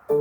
You're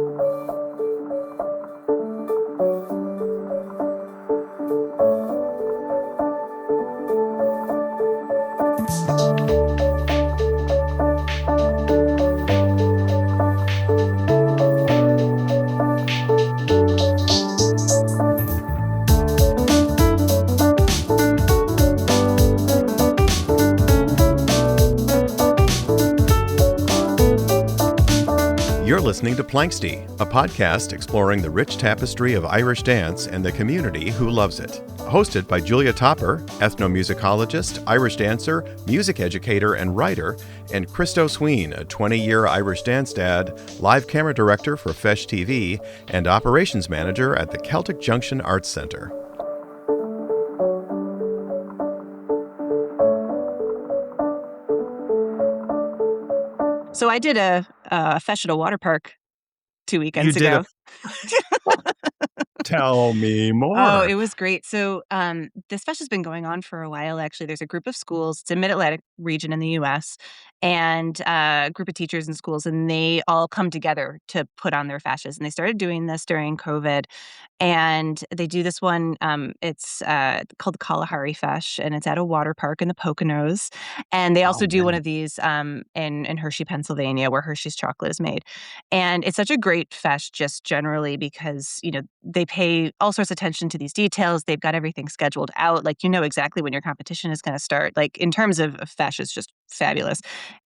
listening to Planksty, a podcast exploring the rich tapestry of Irish dance and the community who loves it. Hosted by Julia Topper, ethnomusicologist, Irish dancer, music educator, and writer, and Christo Sween, a 20-year Irish dance dad, live camera director for Fesh TV, and operations manager at the Celtic Junction Arts Center. So I did a fesh at a water park 2 weekends You did ago. Tell me more. Oh, it was great. So this fesh has been going on for a while, actually. There's a group of schools. It's a mid-Atlantic region in the U.S. and a group of teachers and schools, and they all come together to put on their feshes. And they started doing this during COVID. And they do this one, it's called the Kalahari Fesh, and it's at a water park in the Poconos. And they also do one of these in Hershey, Pennsylvania, where Hershey's chocolate is made. And it's such a great fesh just generally because, they pay all sorts of attention to these details. They've got everything scheduled out. Like, exactly when your competition is going to start. Like, in terms of fesh, it's just fabulous.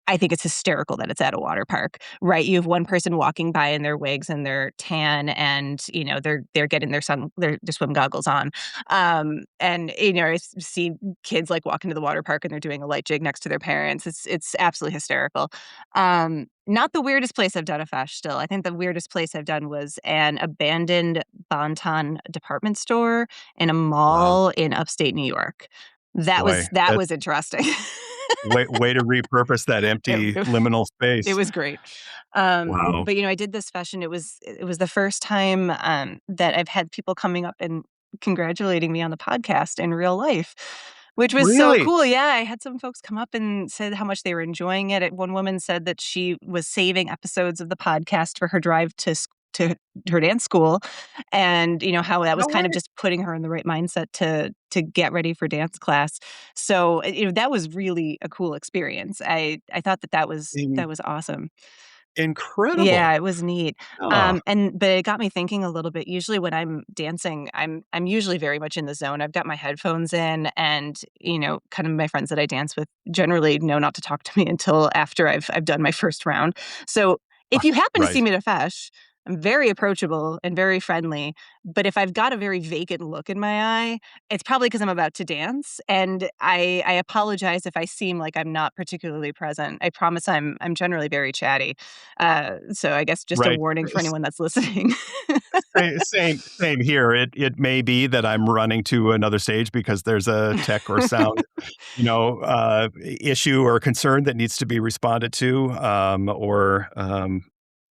I think it's hysterical that it's at a water park, right? You have one person walking by in their wigs and their tan, and they're getting their swim goggles on, and I see kids like walk into the water park and they're doing a light jig next to their parents. It's absolutely hysterical. Not the weirdest place I've done a fesh. Still, I think the weirdest place I've done was an abandoned Bonton department store in a mall in upstate New York. That was interesting. Way to repurpose that empty liminal space. It was great. Wow. But I did this fesh, and it was the first time that I've had people coming up and congratulating me on the podcast in real life, which was Really? so cool. Yeah, I had some folks come up and said how much they were enjoying it. One woman said that she was saving episodes of the podcast for her drive to her dance school, and how that was kind of just putting her in the right mindset to get ready for dance class. So that was really a cool experience. I thought that was awesome. Incredible. Yeah, it was neat. Oh. But it got me thinking a little bit. Usually when I'm dancing, I'm usually very much in the zone. I've got my headphones in, and kind of my friends that I dance with generally know not to talk to me until after I've done my first round. So if you happen to see me at a fesh, I'm very approachable and very friendly. But if I've got a very vacant look in my eye, it's probably because I'm about to dance. And I apologize if I seem like I'm not particularly present. I promise I'm generally very chatty. So I guess just a warning for anyone that's listening. Same here. It may be that I'm running to another stage because there's a tech or sound, issue or concern that needs to be responded to, or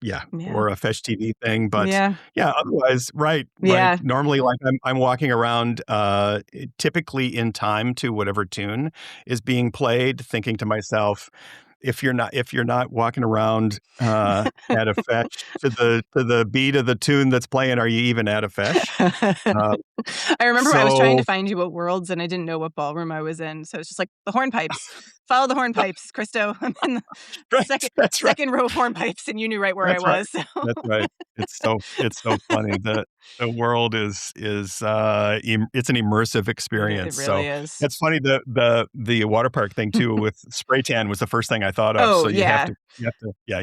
a Fesh TV thing. But otherwise, right. Normally, like I'm walking around, typically in time to whatever tune is being played, thinking to myself, if you're not walking around at a fesh to the beat of the tune that's playing, are you even at a fesh? I remember I was trying to find you at Worlds, and I didn't know what ballroom I was in, so it's just like the hornpipes. Follow the hornpipes, Christo. I'm in the second row of hornpipes, and you knew right where I was. So. That's right. It's so funny. The world is it's an immersive experience. It really is. It's funny. The water park thing too with spray tan was the first thing I thought of. Oh, so you have to be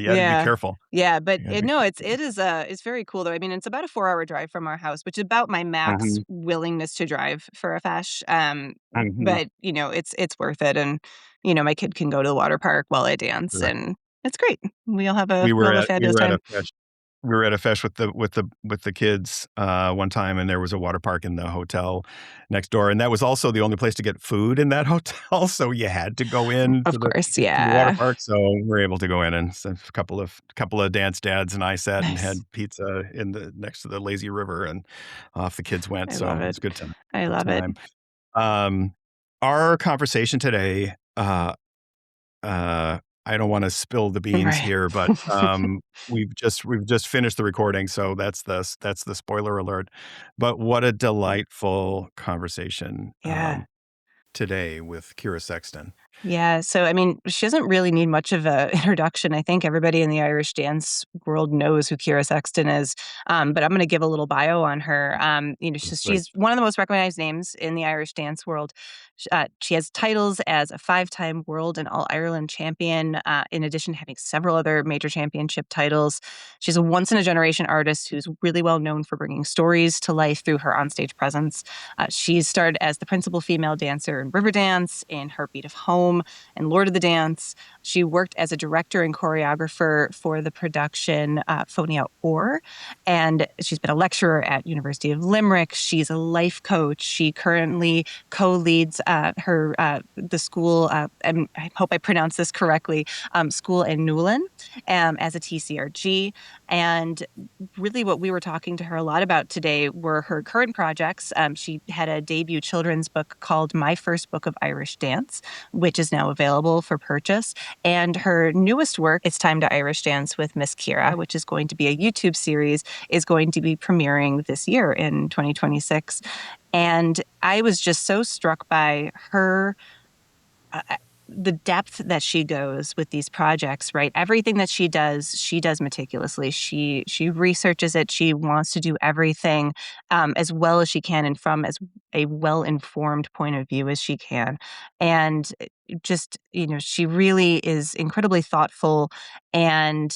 careful. Yeah, but it's very cool though. I mean, it's about a 4-hour drive from our house, which is about my max willingness to drive for a fesh. But it's worth it, and my kid can go to the water park while I dance, and it's great. We all have a fabulous time. We were at a fesh with the kids one time, and there was a water park in the hotel next door, and that was also the only place to get food in that hotel. So you had to go in to the water park. So we were able to go in, and a couple of dance dads and I sat and had pizza next to the lazy river, and off the kids went. So it was a good time. I love it. Our conversation today I don't want to spill the beans here, but we've just finished the recording, so that's the spoiler alert. But what a delightful conversation today with Ciara Sexton. Yeah. So, I mean, she doesn't really need much of an introduction. I think everybody in the Irish dance world knows who Ciara Sexton is. But I'm going to give a little bio on her. She's one of the most recognized names in the Irish dance world. She has titles as a 5-time world and All-Ireland champion, in addition to having several other major championship titles. She's a once-in-a-generation artist who's really well known for bringing stories to life through her onstage presence. She's starred as the principal female dancer in Riverdance, in Heartbeat of Home, and Lord of the Dance. She worked as a director and choreographer for the production Phonia Or, and she's been a lecturer at University of Limerick. She's a life coach. She currently co-leads the school, and I hope I pronounced this correctly, school in Newlyn as a TCRG. And really what we were talking to her a lot about today were her current projects. She had a debut children's book called My First Book of Irish Dance, which is now available for purchase. And her newest work, It's Time to Irish Dance with Miss Ciara, which is going to be a YouTube series, is going to be premiering this year in 2026. And I was just so struck by her, the depth that she goes with these projects, right? Everything that she does meticulously. She researches it. She wants to do everything as well as she can and from as a well-informed point of view as she can. And just, she really is incredibly thoughtful and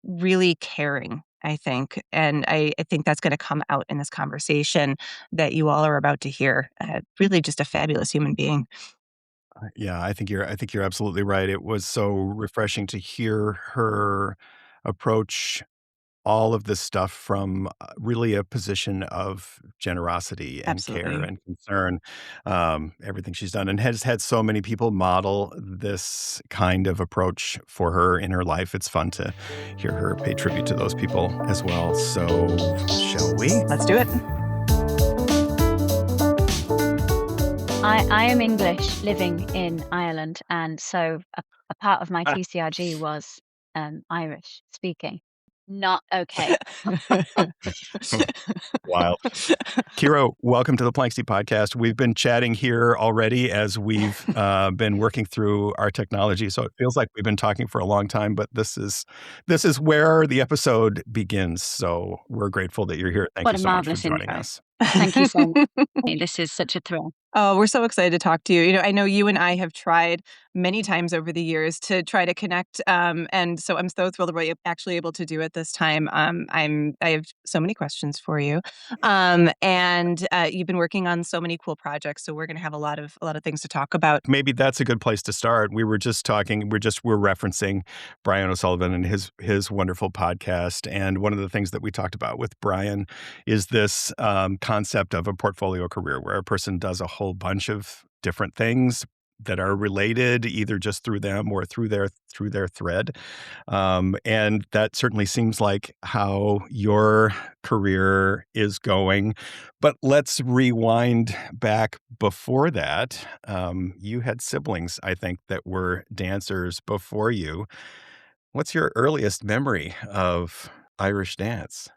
really caring, I think. And I think that's going to come out in this conversation that you all are about to hear. Really just a fabulous human being. Yeah, I think you're absolutely right. It was so refreshing to hear her approach all of this stuff from really a position of generosity and care and concern. Everything she's done, and has had so many people model this kind of approach for her in her life. It's fun to hear her pay tribute to those people as well. So, shall we? Let's do it. I am English living in Ireland, and so a part of my TCRG was Irish speaking. Not okay. Wild. Ciara, welcome to the Planksty podcast. We've been chatting here already as we've been working through our technology, so it feels like we've been talking for a long time, but this is where the episode begins. So we're grateful that you're here. Thank you so much for joining us. Thank you so much. This is such a thrill. Oh, we're so excited to talk to you. I know you and I have tried many times over the years to try to connect. And so I'm so thrilled that we're actually able to do it this time. I have so many questions for you. And you've been working on so many cool projects. So we're going to have a lot of things to talk about. Maybe that's a good place to start. We were just talking, we're referencing Brian O'Sullivan and his wonderful podcast. And one of the things that we talked about with Brian is this concept of a portfolio career where a person does a whole bunch of different things that are related either just through them or through their thread. And that certainly seems like how your career is going. But let's rewind back before that. You had siblings, I think, that were dancers before you. What's your earliest memory of Irish dance?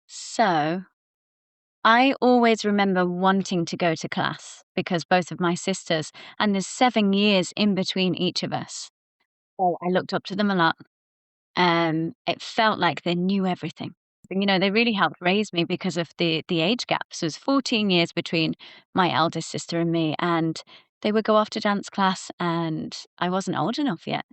So I always remember wanting to go to class because both of my sisters, and there's 7 years in between each of us. So I looked up to them a lot. It felt like they knew everything. They really helped raise me because of the age gap. So it was 14 years between my eldest sister and me, and they would go off to dance class, and I wasn't old enough yet.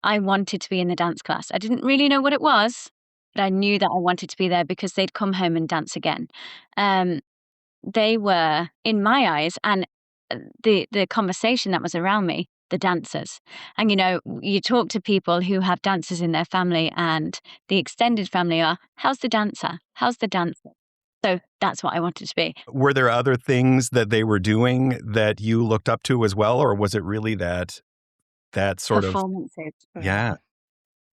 I wanted to be in the dance class. I didn't really know what it was, but I knew that I wanted to be there because they'd come home and dance again. They were, in my eyes, and the conversation that was around me, the dancers. And you talk to people who have dancers in their family, and the extended family are, how's the dancer? How's the dancer? So that's what I wanted to be. Were there other things that they were doing that you looked up to as well, or was it really that sort of performances? Yeah.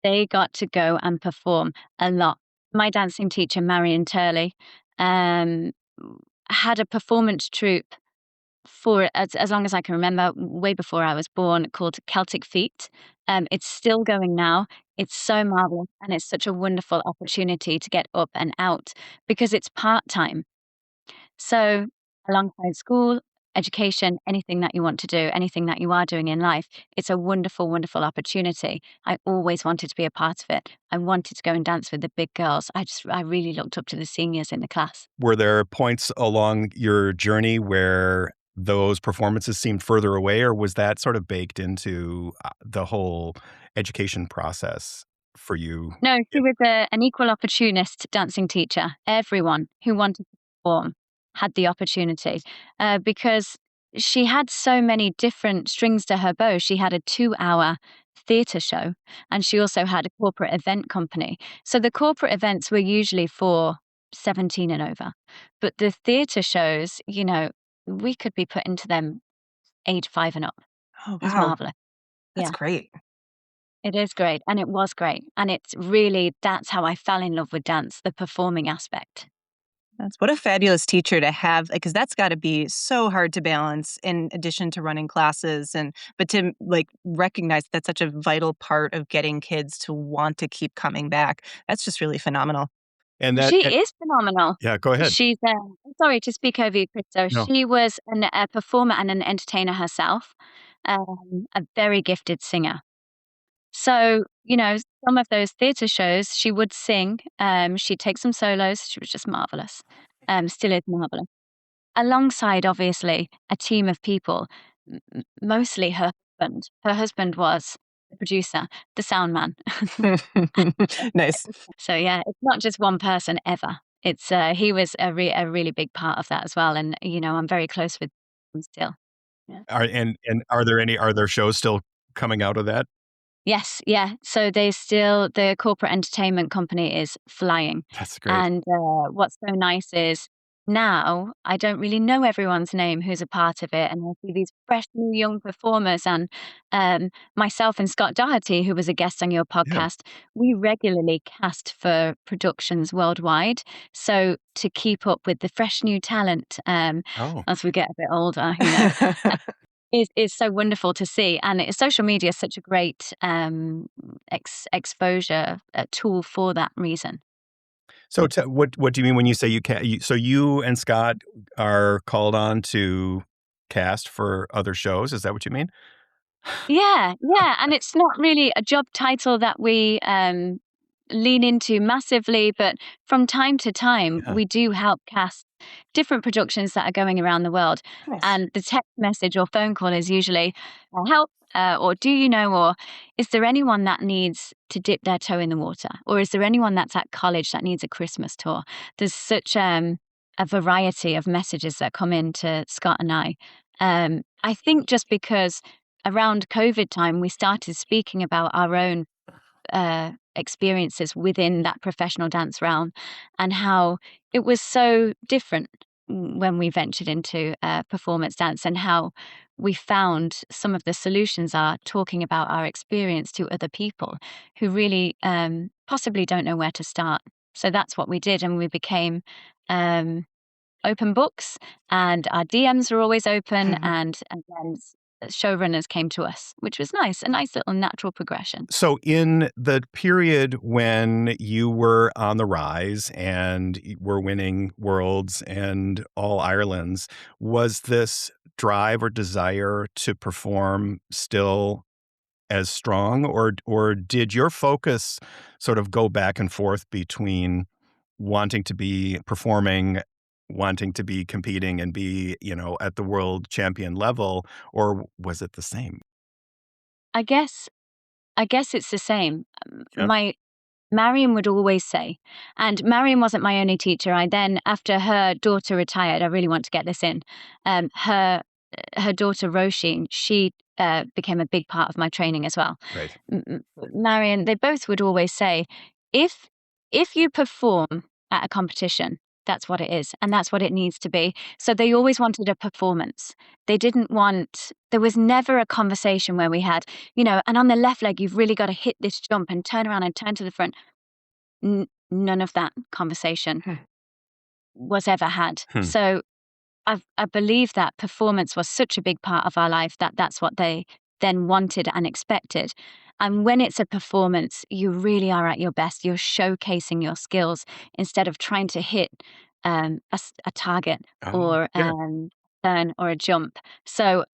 They got to go and perform a lot. My dancing teacher, Marion Turley, had a performance troupe for as long as I can remember, way before I was born, called Celtic Feet. It's still going now. It's so marvelous, and it's such a wonderful opportunity to get up and out because it's part-time. So alongside school, education, anything that you want to do, anything that you are doing in life, it's a wonderful, wonderful opportunity. I always wanted to be a part of it. I wanted to go and dance with the big girls. I really looked up to the seniors in the class. Were there points along your journey where those performances seemed further away, or was that sort of baked into the whole education process for you? No, she was an equal opportunist dancing teacher. Everyone who wanted to perform had the opportunity because she had so many different strings to her bow. She had a 2-hour theatre show, and she also had a corporate event company. So the corporate events were usually for 17 and over, but the theatre shows, we could be put into them age 5 and up. Oh, wow. It was marvelous. That's great. It is great, and it was great, and that's how I fell in love with dance, the performing aspect. What a fabulous teacher to have, because that's gotta be so hard to balance in addition to running classes but to, recognize that's such a vital part of getting kids to want to keep coming back. That's just really phenomenal. And She is phenomenal. Yeah, go ahead. She's, sorry to speak over you, Christo. No. She was a performer and an entertainer herself, a very gifted singer. So, some of those theatre shows, she would sing, she'd take some solos, she was just marvelous, still is marvelous. Alongside, obviously, a team of people, mostly her husband. Her husband was the producer, the sound man. Nice. So, yeah, it's not just one person ever. It's he was a really big part of that as well, and, I'm very close with him still. Yeah. Are there shows still coming out of that? Yes, yeah. So the corporate entertainment company is flying. That's great. And what's so nice is now I don't really know everyone's name who's a part of it, and I see these fresh new young performers, and myself and Scott Doherty, who was a guest on your podcast, we regularly cast for productions worldwide. So to keep up with the fresh new talent as we get a bit older, is so wonderful to see, and social media is such a great exposure tool for that reason. So, what do you mean when you say you can? So you and Scott are called on to cast for other shows? Is that what you mean? Yeah, and it's not really a job title that we lean into massively, but from time to time, we do help cast different productions that are going around the world. Nice. And the text message or phone call is usually, help, or do you know, or is there anyone that needs to dip their toe in the water? Or is there anyone that's at college that needs a Christmas tour? There's such a variety of messages that come in to Scott and I. I think just because around COVID time, we started speaking about our own experiences within that professional dance realm and how it was so different when we ventured into performance dance, and how we found some of the solutions are talking about our experience to other people who really possibly don't know where to start. So that's what we did, and we became open books, and our DMs were always open, and then showrunners came to us, which was nice, a nice little natural progression. So in the period when you were on the rise and were winning worlds and all Irelands, was this drive or desire to perform still as strong, or did your focus sort of go back and forth between wanting to be performing, wanting to be competing and be, at the world champion level, or was it the same? I guess it's the same. Marion would always say, and Marion wasn't my only teacher. After her daughter retired, I really want to get this in. Her daughter Roisin, she became a big part of my training as well. Right. Marion, they both would always say, if you perform at a competition, that's what it is, and that's what it needs to be. So they always wanted a performance. There was never a conversation where we had, and on the left leg, you've really got to hit this jump and turn around and turn to the front. None of that conversation was ever had. So I believe that performance was such a big part of our life that that's what they then wanted and expected. And when it's a performance, you really are at your best. You're showcasing your skills instead of trying to hit a target or turn or a jump. So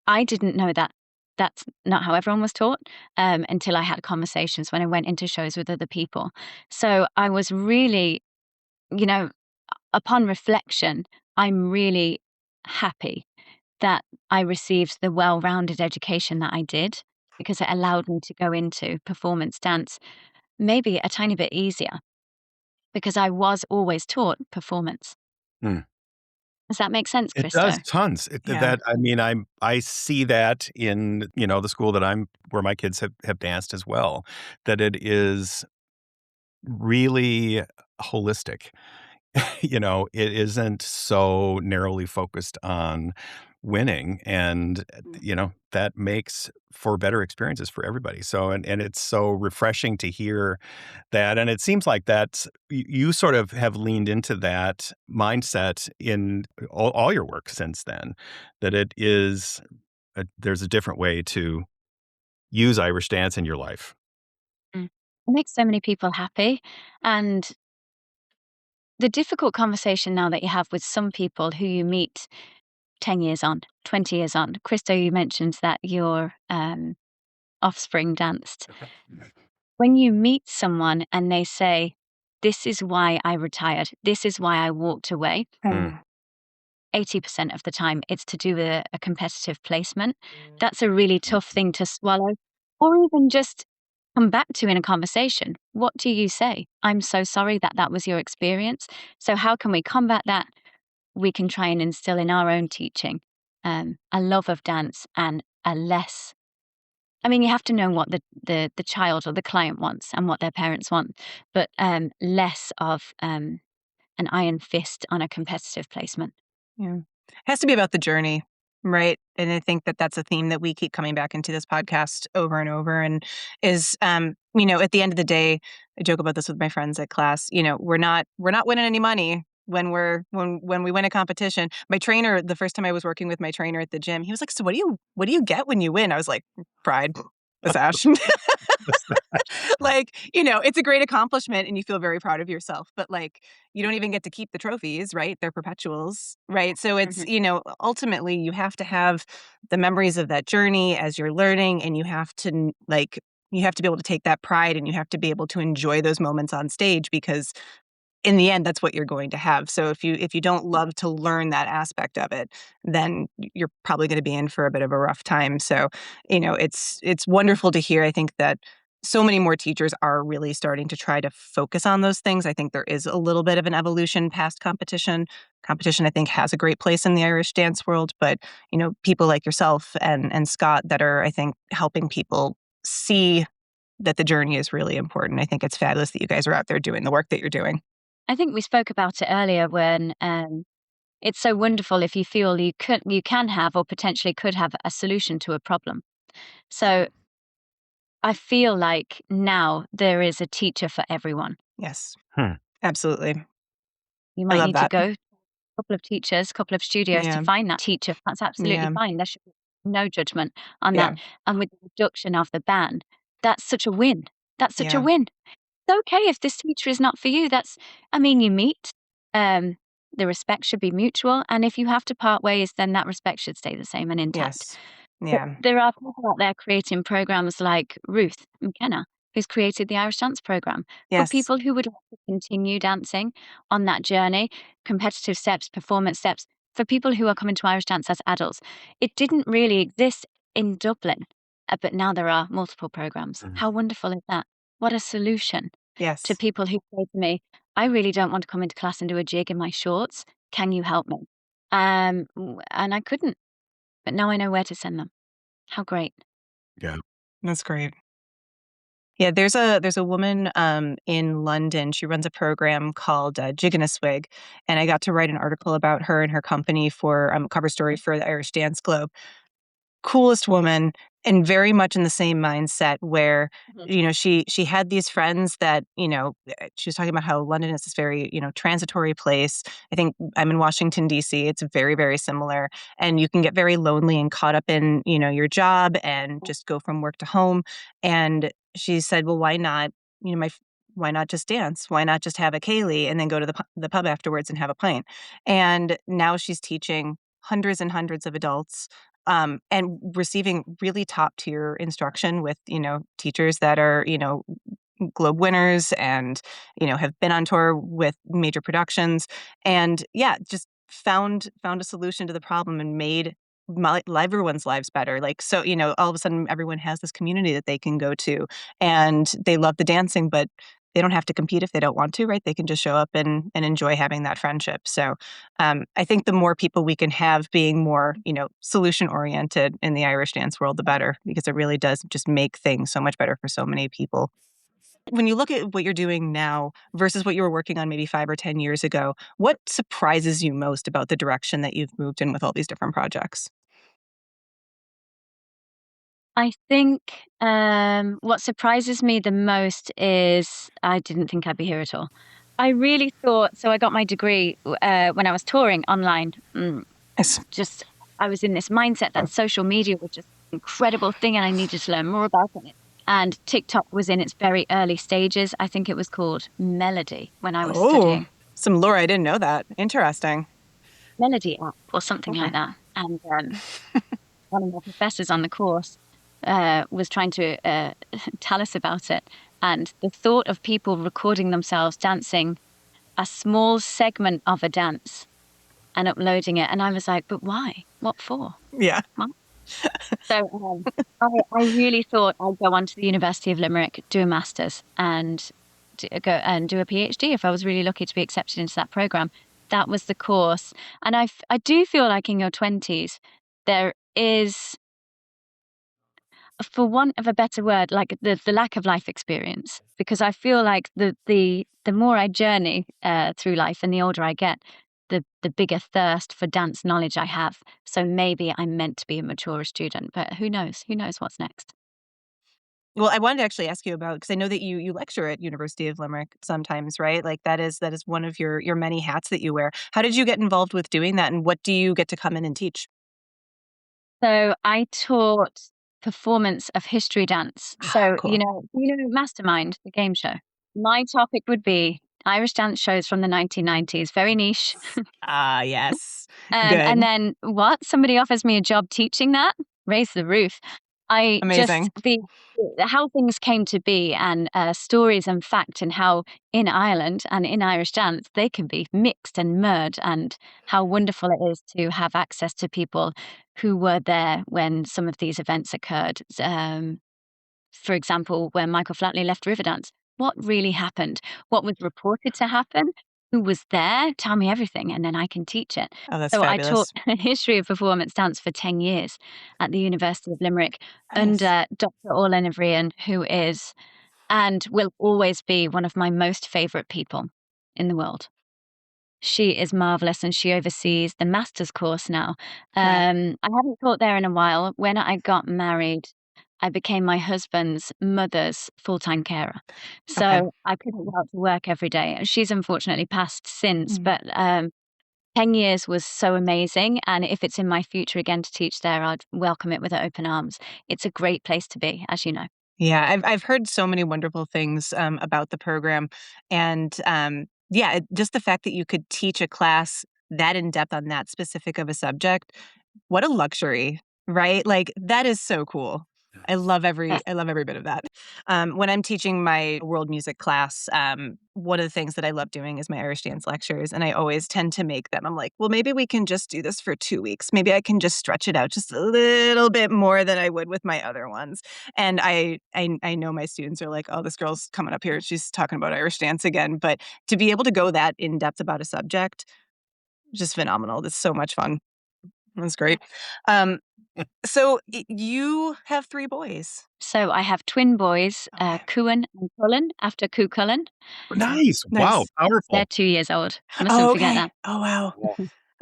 I didn't know that that's not how everyone was taught until I had conversations when I went into shows with other people. So I was really, upon reflection, I'm really happy that I received the well-rounded education that I did, because it allowed me to go into performance dance maybe a tiny bit easier, because I was always taught performance. Does that make sense, It Christo? does tons. I see that in, the school where my kids have danced as well, that it is really holistic. It isn't so narrowly focused on winning, and that makes for better experiences for everybody. So and it's so refreshing to hear that, and it seems like you sort of have leaned into that mindset in all your work since then, that there's a different way to use Irish dance in your life. It makes so many people happy, and the difficult conversation now that you have with some people who you meet 10 years on, 20 years on. Christo, you mentioned that your offspring danced. When you meet someone and they say, this is why I retired, this is why I walked away, 80% of the time it's to do with a competitive placement. That's a really tough thing to swallow, or even just come back to in a conversation. What do you say? I'm so sorry that was your experience. So how can we combat that? We can try and instill in our own teaching a love of dance and you have to know what the child or the client wants and what their parents want, but less of an iron fist on a competitive placement. Yeah. It has to be about the journey, right? And I think that's a theme that we keep coming back into this podcast over and over, and is, at the end of the day, I joke about this with my friends at class, we're not winning any money when we win a competition. My trainer, the first time I was working with my trainer at the gym, he was like, so what do you get when you win? I was like, pride, a sash. It's a great accomplishment and you feel very proud of yourself, but you don't even get to keep the trophies, right? They're perpetuals, right? So it's, ultimately you have to have the memories of that journey as you're learning, and you have to be able to take that pride, and you have to be able to enjoy those moments on stage, because in the end, that's what you're going to have. So if you don't love to learn that aspect of it, then you're probably going to be in for a bit of a rough time. So, it's wonderful to hear. I think that so many more teachers are really starting to try to focus on those things. I think there is a little bit of an evolution past competition. Competition, I think, has a great place in the Irish dance world, but people like yourself and Scott that are, I think, helping people see that the journey is really important. I think it's fabulous that you guys are out there doing the work that you're doing. I think we spoke about it earlier when it's so wonderful if you feel you can have or potentially could have a solution to a problem. So I feel like now there is a teacher for everyone. Yes, absolutely. You might need to go to a couple of teachers, a couple of studios to find that teacher. That's absolutely fine. There should be no judgment on that. And with the reduction of the ban, that's such a win. That's such a win. It's okay if this teacher is not for you. You meet. The respect should be mutual. And if you have to part ways, then that respect should stay the same and intact. Yes. Yeah. But there are people out there creating programs like Ruth McKenna, who's created the Irish Dance Program for people who would like to continue dancing on that journey, competitive steps, performance steps, for people who are coming to Irish dance as adults. It didn't really exist in Dublin, but now there are multiple programs. How wonderful is that? What a solution to people who say to me, I really don't want to come into class and do a jig in my shorts. Can you help me? And I couldn't, but now I know where to send them. How great. Yeah. That's great. Yeah, there's a woman in London. She runs a program called Jig and a Swig, and I got to write an article about her and her company for a cover story for the Irish Dance Globe. Coolest woman, and very much in the same mindset where, she had these friends that, she was talking about how London is this very, transitory place. I think I'm in Washington, D.C. It's very, very similar. And you can get very lonely and caught up in, your job and just go from work to home. And she said, well, why not, why not just dance? Why not just have a Kaylee and then go to the pub afterwards and have a pint? And now she's teaching hundreds and hundreds of adults, and receiving really top tier instruction with, teachers that are, Globe winners and, have been on tour with major productions, and just found a solution to the problem and made everyone's lives better. Like, so, all of a sudden everyone has this community that they can go to, and they love the dancing, but they don't have to compete if they don't want to, right? They can just show up and enjoy having that friendship. So I think the more people we can have being more, solution oriented in the Irish dance world, the better, because it really does just make things so much better for so many people. When you look at what you're doing now versus what you were working on maybe 5 or 10 years ago, what surprises you most about the direction that you've moved in with all these different projects? I think what surprises me the most is I didn't think I'd be here at all. I really thought so. I got my degree when I was touring online. Yes. Just I was in this mindset that social media was just an incredible thing, and I needed to learn more about it. And TikTok was in its very early stages. I think it was called Melody when I was studying. Some lore, I didn't know that. Interesting. Melody app or something like that. And one of my professors on the course was trying to tell us about it. And the thought of people recording themselves dancing a small segment of a dance and uploading it. And I was like, but why? What for? Yeah. What? So I really thought I'd go on to the University of Limerick, do a master's, and go and do a PhD if I was really lucky to be accepted into that program. That was the course. And I do feel like in your 20s, there is, for want of a better word, like the lack of life experience, because I feel like the more I journey through life and the older I get, the bigger thirst for dance knowledge I have. So maybe I'm meant to be a mature student, but who knows? Who knows what's next? Well, I wanted to actually ask you about, because I know that you lecture at University of Limerick sometimes, right? Like that is one of your many hats that you wear. How did you get involved with doing that, and what do you get to come in and teach? So I taught performance of history dance. So, Cool. Mastermind, the game show. My topic would be Irish dance shows from the 1990s, very niche. Yes. Good. And then what? Somebody offers me a job teaching that? Raise the roof. Amazing. How things came to be, and stories and fact, and how in Ireland and in Irish dance they can be mixed and merged, and how wonderful it is to have access to people who were there when some of these events occurred. For example, when Michael Flatley left Riverdance, what really happened? What was reported to happen? Who was there? Tell me everything, and then I can teach it. Oh, that's so fabulous. I taught history of performance dance for 10 years at the University of Limerick under Dr. Orla Navrian, who is and will always be one of my most favourite people in the world. She is marvellous, and she oversees the master's course now. I haven't taught there in a while. When I got married, I became my husband's mother's full-time carer. So I couldn't go out to work every day. She's unfortunately passed since, but 10 years was so amazing. And if it's in my future again to teach there, I'd welcome it with open arms. It's a great place to be, as you know. Yeah, I've heard so many wonderful things about the program. And just the fact that you could teach a class that in depth on that specific of a subject, what a luxury, right? Like that is so cool. I love every bit of that. When I'm teaching my world music class, one of the things that I love doing is my Irish dance lectures, and I always tend to make them. I'm like, well, maybe we can just do this for 2 weeks. Maybe I can just stretch it out just a little bit more than I would with my other ones. And I know my students are like, oh, this girl's coming up here. She's talking about Irish dance again. But to be able to go that in depth about a subject, just phenomenal. It's so much fun. That's great. So you have 3 boys. So I have twin boys, Cuan and Cullen, after Cú Cullen. Nice. Wow, powerful. They're 2 years old. Mustn't forget that. Oh, wow.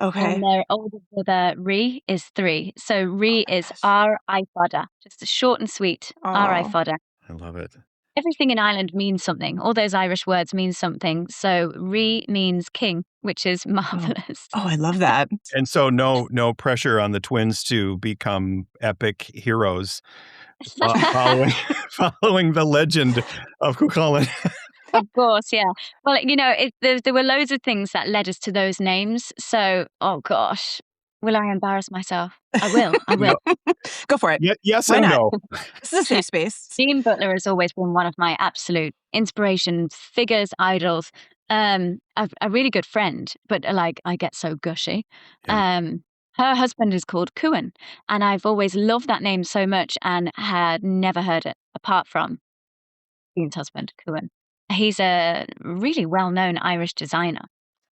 Okay. And their older brother, Ree, is 3. So Ree is Ar I Fodder, just short and sweet, Ar I Fodder. I love it. Everything in Ireland means something. All those Irish words mean something. So Ree means king, which is marvelous. Oh, I love that. And so no pressure on the twins to become epic heroes following the legend of Cuchulainn. Of course, yeah. Well, there were loads of things that led us to those names. So, oh gosh, will I embarrass myself? I will. Go for it. Yes Why and not? no. This is a safe space. Dean Butler has always been one of my absolute inspirations, figures, idols. A really good friend, but I get so gushy. Yeah. Her husband is called Cuan, and I've always loved that name so much and had never heard it apart from Dean's husband, Cuan. He's a really well-known Irish designer.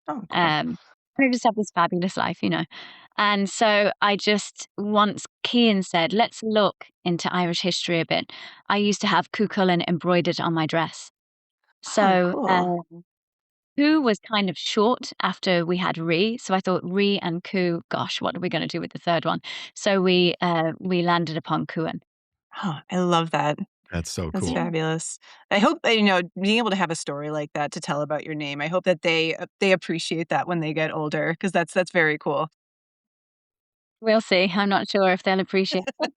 Oh, cool. He just had this fabulous life, And so once Cian said, let's look into Irish history a bit. I used to have Cuchulainn embroidered on my dress. So, cool. Cú was kind of short after we had Ree. So I thought Ree and Cú, gosh, what are we going to do with the third one? So we landed upon Cuan. Oh, I love that. That's so cool. That's fabulous. I hope, being able to have a story like that to tell about your name, I hope that they appreciate that when they get older, because that's very cool. We'll see. I'm not sure if they'll appreciate it.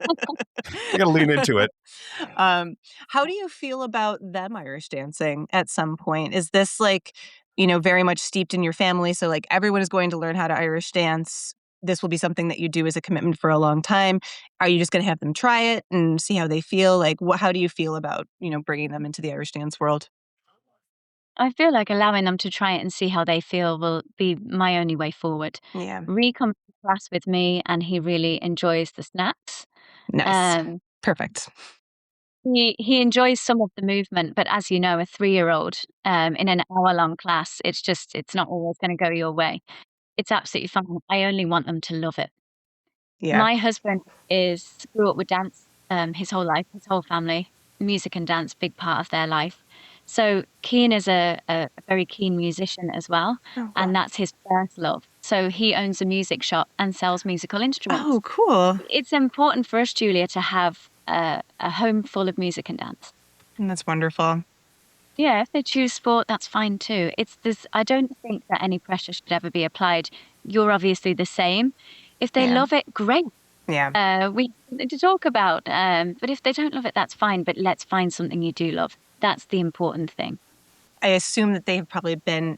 You gotta lean into it. How do you feel about them Irish dancing at some point? Is this very much steeped in your family? So everyone is going to learn how to Irish dance. This will be something that you do as a commitment for a long time. Are you just going to have them try it and see how they feel? How do you feel about, bringing them into the Irish dance world? I feel like allowing them to try it and see how they feel will be my only way forward. Yeah. Ree comes to class with me and he really enjoys the snacks. Nice. Perfect. He enjoys some of the movement, but as you know, a 3-year-old in an hour-long class, it's not always going to go your way. It's absolutely fine. I only want them to love it. Yeah. My husband grew up with dance his whole life, his whole family. Music and dance, big part of their life. So Cian is a very keen musician as well, and that's his first love. So he owns a music shop and sells musical instruments. Oh, cool. It's important for us, Julia, to have a home full of music and dance. And that's wonderful. Yeah, if they choose sport, that's fine too. I don't think that any pressure should ever be applied. You're obviously the same. If they love it, great. Yeah. We need to talk about, but if they don't love it, that's fine. But let's find something you do love. That's the important thing. I assume that they have probably been,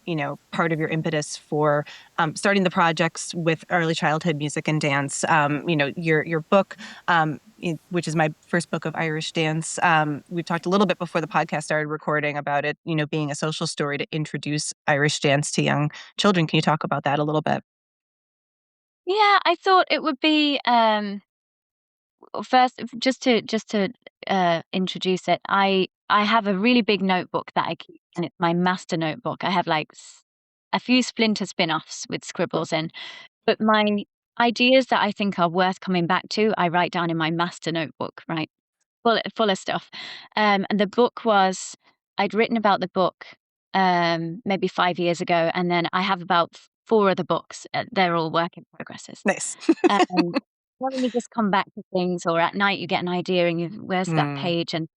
part of your impetus for starting the projects with early childhood music and dance. Your book, which is my first book of Irish dance. We've talked a little bit before the podcast started recording about it, being a social story to introduce Irish dance to young children. Can you talk about that a little bit? Yeah, I thought it would be first just to introduce it. I have a really big notebook that I keep, and it's my master notebook. I have a few splinter spin-offs with scribbles in, but my ideas that I think are worth coming back to, I write down in my master notebook, right? Full of stuff. And the book I'd written about the book maybe 5 years ago, and then I have about 4 other books. They're all work in progresses. Nice. When you just come back to things, or at night you get an idea and where's that page, and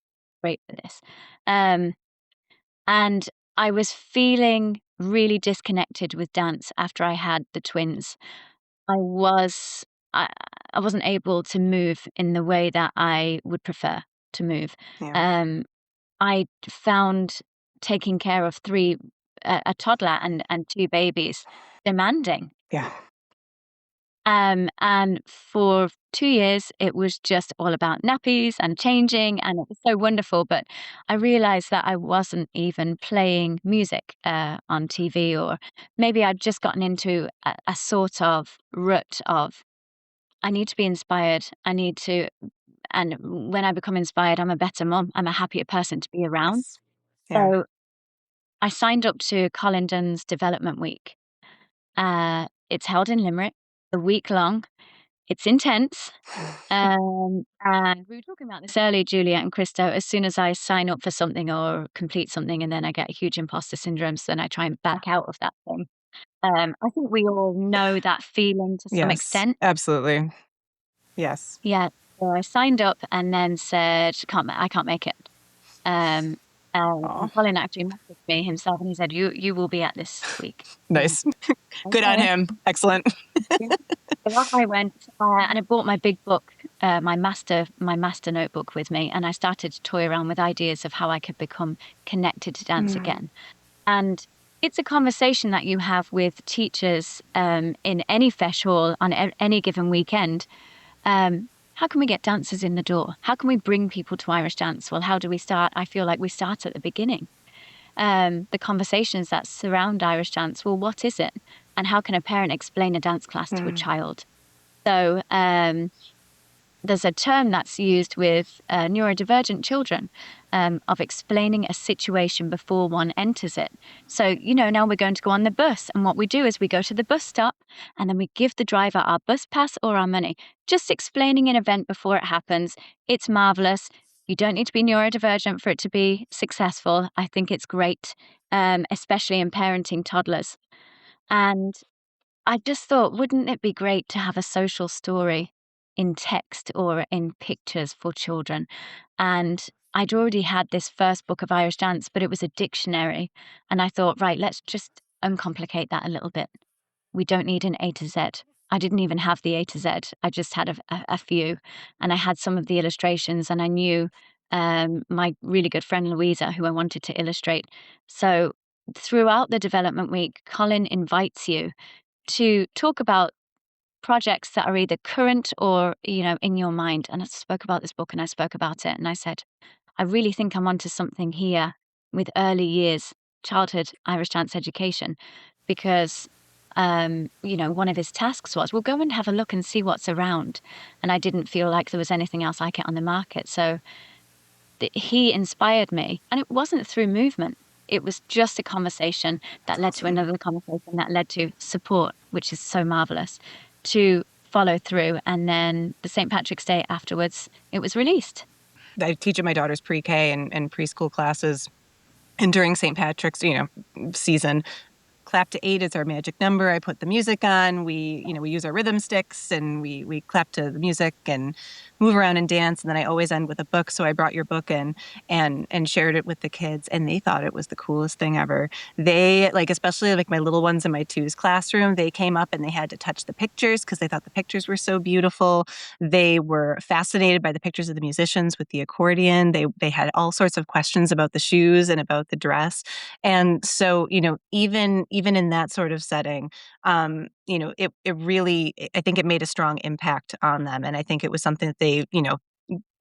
great for this. And I was feeling really disconnected with dance after I had the twins. I wasn't able to move in the way that I would prefer to move. Yeah. I found taking care of a toddler and 2 babies demanding. Yeah. And for 2 years, it was just all about nappies and changing, and it was so wonderful. But I realized that I wasn't even playing music on TV, or maybe I'd just gotten into a sort of rut of, I need to be inspired. And when I become inspired, I'm a better mom. I'm a happier person to be around. Yes. Yeah. So I signed up to Colin Dunn's Development Week. It's held in Limerick, a week long. It's intense. And we were talking about this earlier, Julia and Christo. As soon as I sign up for something or complete something, and then I get a huge imposter syndrome, so then I try and back out of that thing. I think we all know that feeling to some extent. Absolutely. Yes. Yeah. So I signed up and then said, I can't make it. And Colin actually messaged me himself and he said, you will be at this week. Nice. Good on him. Excellent. So off I went, and I bought my big book, my master notebook with me, and I started to toy around with ideas of how I could become connected to dance again. And it's a conversation that you have with teachers in any fesh hall on any given weekend. How can we get dancers in the door? How can we bring people to Irish dance? Well, how do we start? I feel like we start at the beginning. The conversations that surround Irish dance. Well, what is it? And how can a parent explain a dance class to a child? So there's a term that's used with neurodivergent children of explaining a situation before one enters it. So, now we're going to go on the bus. And what we do is we go to the bus stop and then we give the driver our bus pass or our money. Just explaining an event before it happens. It's marvelous. You don't need to be neurodivergent for it to be successful. I think it's great, especially in parenting toddlers. And I just thought, wouldn't it be great to have a social story in text or in pictures for children? And I'd already had this first book of Irish dance, but it was a dictionary. And I thought, right, let's just uncomplicate that a little bit. We don't need an A to Z. I didn't even have the A to Z. I just had a few. And I had some of the illustrations, and I knew my really good friend Louisa, who I wanted to illustrate. So throughout the development week, Colin invites you to talk about projects that are either current or, in your mind. And I spoke about this book and I spoke about it. And I said, I really think I'm onto something here with early years, childhood Irish dance education, because, one of his tasks was, well, go and have a look and see what's around. And I didn't feel like there was anything else like it on the market. So he inspired me. And it wasn't through movement. It was just a conversation that led to another conversation that led to support, which is so marvelous, to follow through. And then the St. Patrick's Day afterwards, it was released. I teach at my daughter's pre-K and preschool classes. And during St. Patrick's, season, clap to 8 is our magic number. I put the music on. We use our rhythm sticks and we clap to the music and move around and dance. And then I always end with a book. So I brought your book in and shared it with the kids, and they thought it was the coolest thing ever. They especially my little ones in my twos classroom, they came up and they had to touch the pictures because they thought the pictures were so beautiful. They were fascinated by the pictures of the musicians with the accordion. They had all sorts of questions about the shoes and about the dress. And so, even in that sort of setting, it really, I think it made a strong impact on them. And I think it was something that they,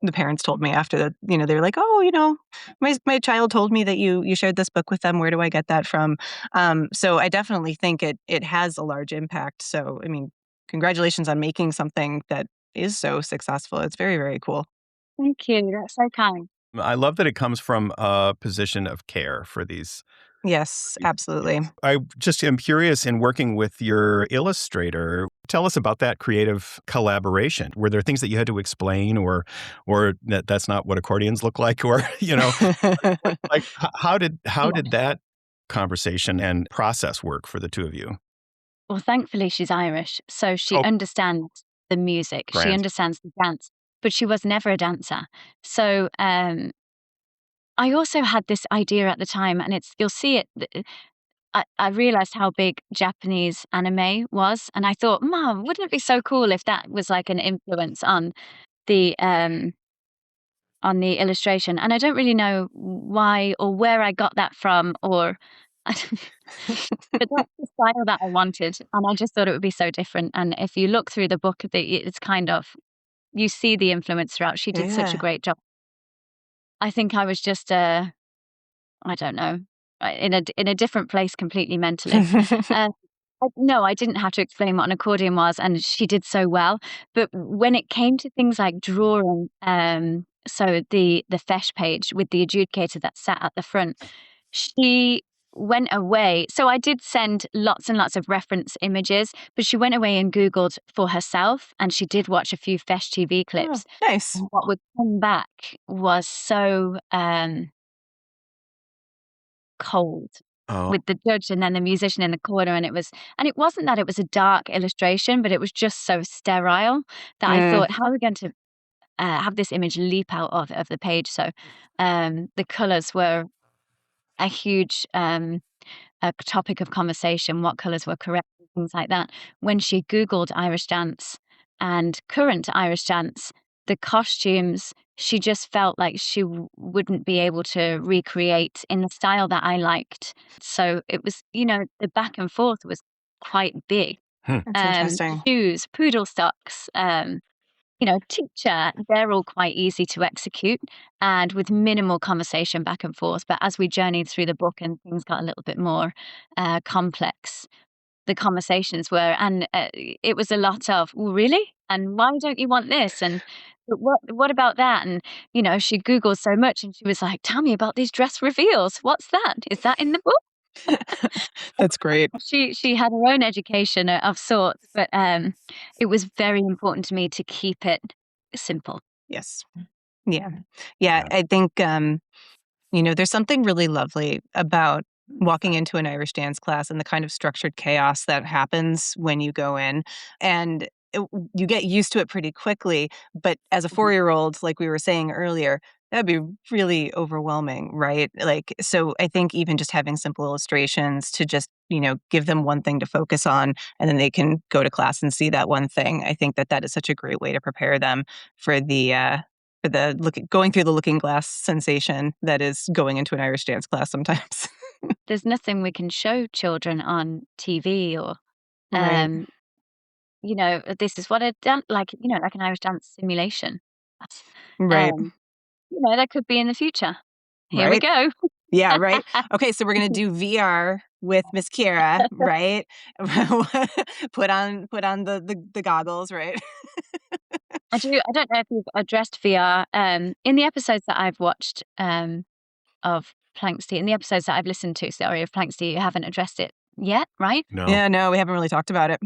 the parents told me after that, they're like, oh, my child told me that you shared this book with them. Where do I get that from? So I definitely think it has a large impact. So, congratulations on making something that is so successful. It's very, very cool. Thank you. That's so kind. I love that it comes from a position of care for these. Yes, absolutely. I just am curious, in working with your illustrator, tell us about that creative collaboration. Were there things that you had to explain or that's not what accordions look like, or, how did that conversation and process work for the two of you? Well, thankfully she's Irish, so she understands the music. Grand. She understands the dance, but she was never a dancer. So, I also had this idea at the time, and you'll see it. I realized how big Japanese anime was, and I thought, Mom, wouldn't it be so cool if that was like an influence on the illustration? And I don't really know why or where I got that from, but that's the style that I wanted, and I just thought it would be so different. And if you look through the book, it's kind of, you see the influence throughout. She did such a great job. I think I was just I don't know, in a different place completely mentally. No, I didn't have to explain what an accordion was, and she did so well. But when it came to things like drawing, so the fesh page with the adjudicator that sat at the front, she went away. So I did send lots and lots of reference images, but she went away and Googled for herself, and she did watch a few fesh TV clips. Oh, nice. And what would come back was so cold. with the judge and then the musician in the corner, and it wasn't that it was a dark illustration, but it was just so sterile that I thought, how are we going to have this image leap out of the page? So the colors were a huge a topic of conversation, what colors were correct, things like that. When she Googled Irish dance and current Irish dance, the costumes, she just felt like she wouldn't be able to recreate in the style that I liked. So it was, the back and forth was quite big. That's interesting. Shoes, poodle stocks, teacher, they're all quite easy to execute and with minimal conversation back and forth. But as we journeyed through the book and things got a little bit more complex, the conversations were, and it was a lot of, well, really? And why don't you want this? And but what about that? And, she Googled so much and she was like, tell me about these dress reveals. What's that? Is that in the book? That's great. She had her own education of sorts, but it was very important to me to keep it simple. Yes. Yeah. I think there's something really lovely about walking into an Irish dance class and the kind of structured chaos that happens when you go in, and you get used to it pretty quickly. But as a 4-year-old, like we were saying earlier, that'd be really overwhelming, right? Like, so I think even just having simple illustrations to just, give them one thing to focus on, and then they can go to class and see that one thing. I think that is such a great way to prepare them for the going through the looking glass sensation that is going into an Irish dance class sometimes. There's nothing we can show children on TV or, Right. this is what I've done, like an Irish dance simulation. Right. That could be in the future. Here we Right. go. Yeah, right. Okay, so we're gonna do VR with Miss Ciara, right? Put on the goggles, right? I don't know if you've addressed VR. In the episodes that I've watched of Planksty, in the episodes that I've listened to, sorry, of Planksty, you haven't addressed it yet, right? No. Yeah, no, we haven't really talked about it.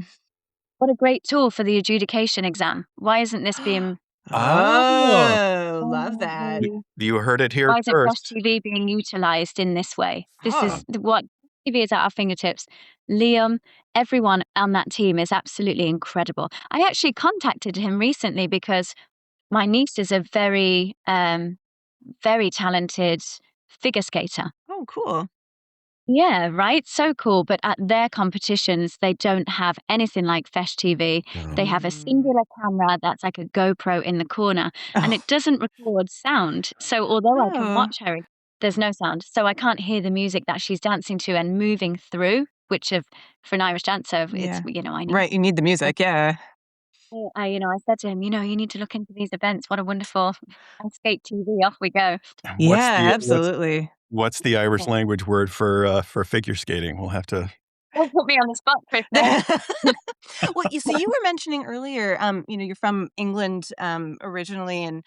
What a great tool for the adjudication exam. Why isn't this being... love that. You heard it here Why isn't Flash first. TV being utilized in this way? This is what TV is at our fingertips. Liam, everyone on that team is absolutely incredible. I actually contacted him recently because my niece is a very, very talented figure skater. Oh, cool. Yeah, right? So cool. But at their competitions, they don't have anything like Fesh TV. They have a singular camera that's like a GoPro in the corner, and it doesn't record sound. So although I can watch her, there's no sound. So I can't hear the music that she's dancing to and moving through, which for an Irish dancer, it's, I need. Right, you need the music, yeah. I said to him, you need to look into these events. What a wonderful skate TV. Off we go. Yeah, absolutely. What's the Irish language word for figure skating? We'll have to. Don't put me on the spot, Chris. Well, you were mentioning earlier, you're from England originally, and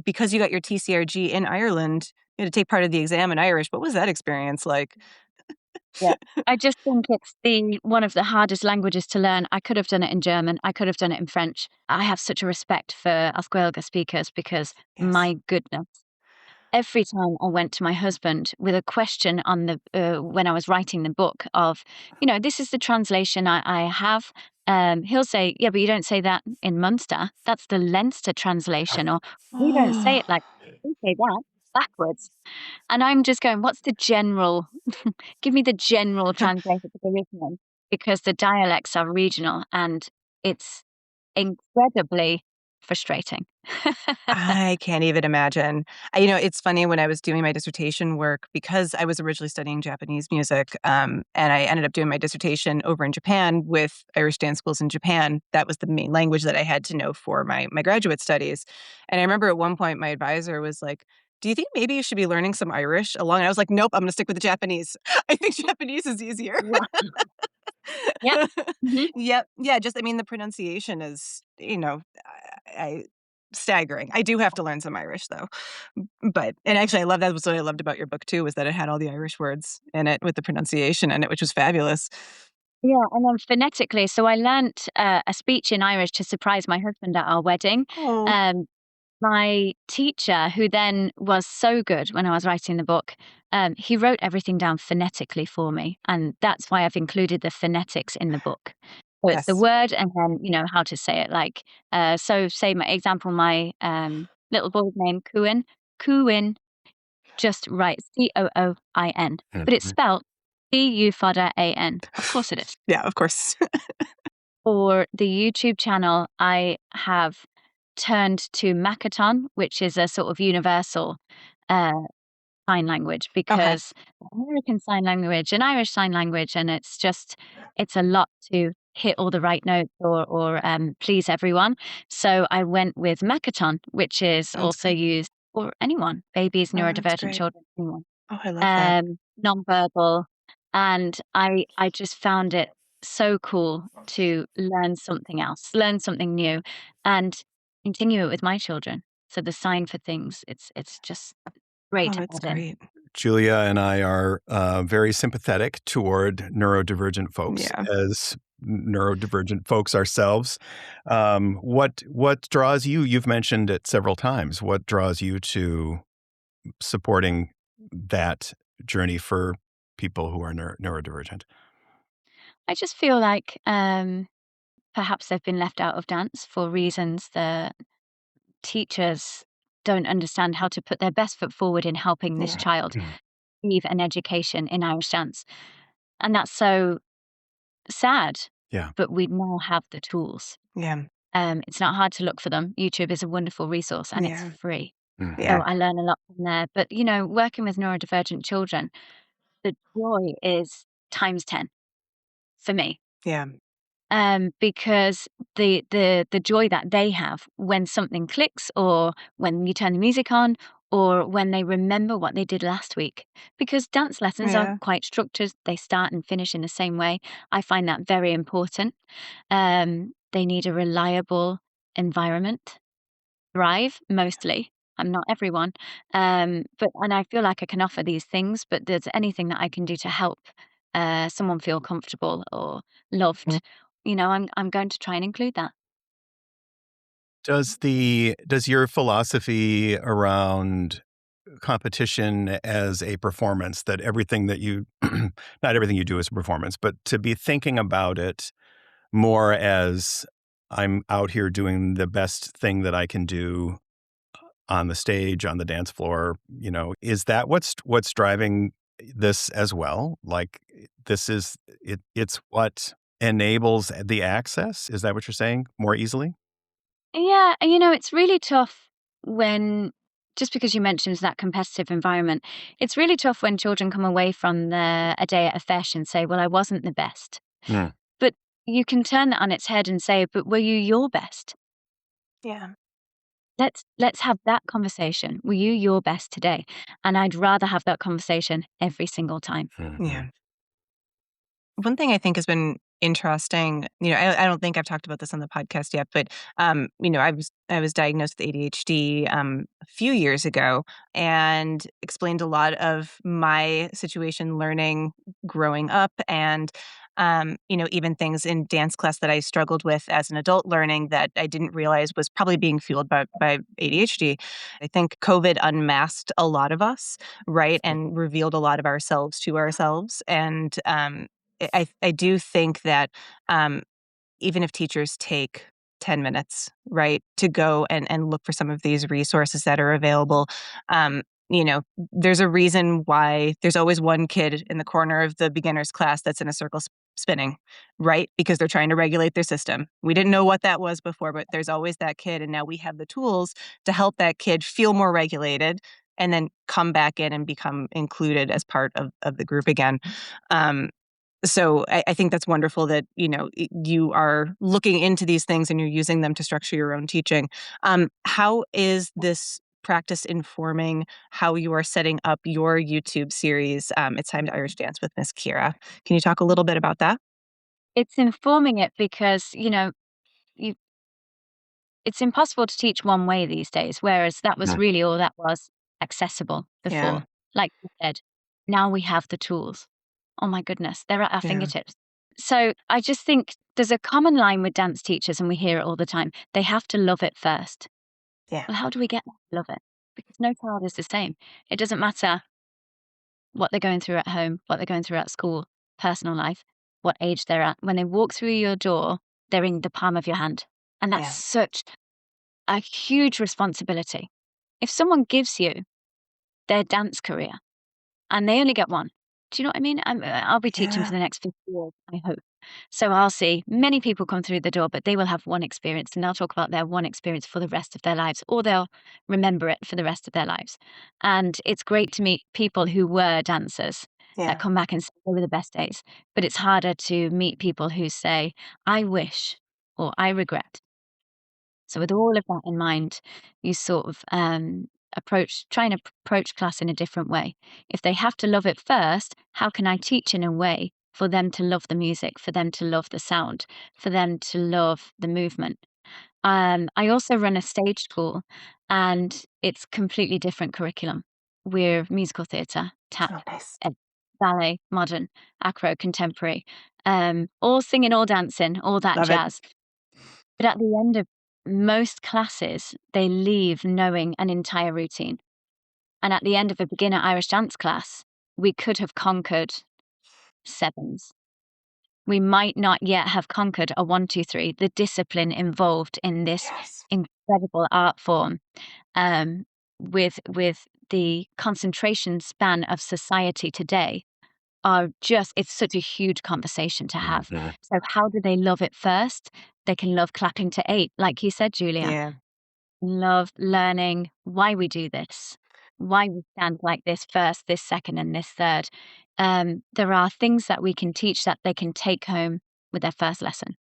because you got your TCRG in Ireland, you had to take part of the exam in Irish. What was that experience like? Yeah, I just think it's one of the hardest languages to learn. I could have done it in German. I could have done it in French. I have such a respect for Oscuelga speakers because, my goodness, every time I went to my husband with a question on when I was writing the book of, this is the translation I have, he'll say, yeah, but you don't say that in Munster. That's the Leinster translation. Or we don't say it like, we say that backwards. And I'm just going, what's the general, give me the general translation for the original, because the dialects are regional and it's incredibly frustrating. I can't even imagine. It's funny, when I was doing my dissertation work, because I was originally studying Japanese music, and I ended up doing my dissertation over in Japan with Irish dance schools in Japan. That was the main language that I had to know for my graduate studies. And I remember at one point my advisor was like, do you think maybe you should be learning some Irish along? And I was like, nope, I'm going to stick with the Japanese. I think Japanese is easier. Yeah. Mm-hmm. Yep. Yeah. Just, the pronunciation is, staggering. I do have to learn some Irish though. And actually that was what I loved about your book too, was that it had all the Irish words in it with the pronunciation in it, which was fabulous. Yeah, and then phonetically. So I learnt a speech in Irish to surprise my husband at our wedding. Oh. My teacher, who then was so good when I was writing the book, He wrote everything down phonetically for me, and that's why I've included the phonetics in the book. So it's the word and then, how to say it. Like, so say my example, my little boy's name, Kuin. Kuin just writes Cooin, but it's spelled Cufan. Of course it is. Yeah, of course. For the YouTube channel, I have turned to Makaton, which is a sort of universal sign language, because American Sign Language and Irish Sign Language, and it's a lot to hit all the right notes or please everyone. So I went with Makaton, which is also used for anyone, babies, neurodivergent children, anyone. Oh, I love that. Nonverbal. And I just found it so cool to learn something else, learn something new, and continue it with my children. So the sign for things, it's just great to add in. Julia and I are very sympathetic toward neurodivergent folks as neurodivergent folks ourselves. What draws you? You've mentioned it several times. What draws you to supporting that journey for people who are neurodivergent? I just feel like perhaps they've been left out of dance for reasons that teachers don't understand how to put their best foot forward in helping this child receive an education in Irish dance. And that's so sad. Yeah. But we now have the tools. Yeah. It's not hard to look for them. YouTube is a wonderful resource and it's free. Yeah. So I learn a lot from there. But, working with neurodivergent children, the joy is times 10 for me. Yeah. Because the joy that they have when something clicks, or when you turn the music on, or when they remember what they did last week. Because dance lessons are quite structured. They start and finish in the same way. I find that very important. They need a reliable environment. Thrive, mostly. I'm not everyone. And I feel like I can offer these things, but there's anything that I can do to help someone feel comfortable or loved, I'm going to try and include that. Does your philosophy around competition as a performance, that everything that you not everything you do is a performance, but to be thinking about it more as I'm out here doing the best thing that I can do on the stage, on the dance floor, is that what's driving this as well? Like, it's what enables the access? Is that what you're saying? More easily? Yeah, and it's really tough when, just because you mentioned that competitive environment, it's really tough when children come away from a day at a fesh and say, well, I wasn't the best. But you can turn that on its head and say, but were you your best? Yeah. Let's have that conversation. Were you your best today? And I'd rather have that conversation every single time. Yeah. One thing I think has been interesting, I don't think I've talked about this on the podcast yet, but I was diagnosed with ADHD a few years ago, and explained a lot of my situation learning growing up, and even things in dance class that I struggled with as an adult learning that I didn't realize was probably being fueled by ADHD. I think COVID unmasked a lot of us, right, and revealed a lot of ourselves to ourselves, and I do think that even if teachers take 10 minutes, right, to go and look for some of these resources that are available, there's a reason why there's always one kid in the corner of the beginner's class that's in a circle spinning, right? Because they're trying to regulate their system. We didn't know what that was before, but there's always that kid. And now we have the tools to help that kid feel more regulated and then come back in and become included as part of the group again. So I think that's wonderful that, you are looking into these things and you're using them to structure your own teaching. How is this practice informing how you are setting up your YouTube series, It's Time to Irish Dance with Miss Ciara? Can you talk a little bit about that? It's informing it because, it's impossible to teach one way these days, whereas that was really all that was accessible before. Yeah. Like you said, now we have the tools. Oh my goodness, they're at our fingertips. So I just think there's a common line with dance teachers, and we hear it all the time. They have to love it first. Yeah. Well, how do we get them to love it? Because no child is the same. It doesn't matter what they're going through at home, what they're going through at school, personal life, what age they're at. When they walk through your door, they're in the palm of your hand. And that's such a huge responsibility. If someone gives you their dance career and they only get one, do you know what I mean? I'll be teaching for the next 50 years, I hope. So I'll see many people come through the door, but they will have one experience and they'll talk about their one experience for the rest of their lives, or they'll remember it for the rest of their lives. And it's great to meet people who were dancers that come back and say they were the best days. But it's harder to meet people who say, I wish, or I regret. So with all of that in mind, you sort of try and approach class in a different way. If they have to love it first, how can I teach in a way for them to love the music, for them to love the sound, for them to love the movement? I also run a stage school, and it's completely different curriculum. We're musical theatre, tap, ballet, modern, acro, contemporary, all singing, all dancing, all that jazz. But at the end of most classes, they leave knowing an entire routine. And at the end of a beginner Irish dance class, we could have conquered sevens. We might not yet have conquered a 1, 2, 3, the discipline involved in this incredible art form, with the concentration span of society today, it's such a huge conversation to have. So how do they love it first? They can love clapping to 8, like you said, Julia. Love learning why we do this, why we stand like this first, this second, and this third. There are things that we can teach that they can take home with their first lesson.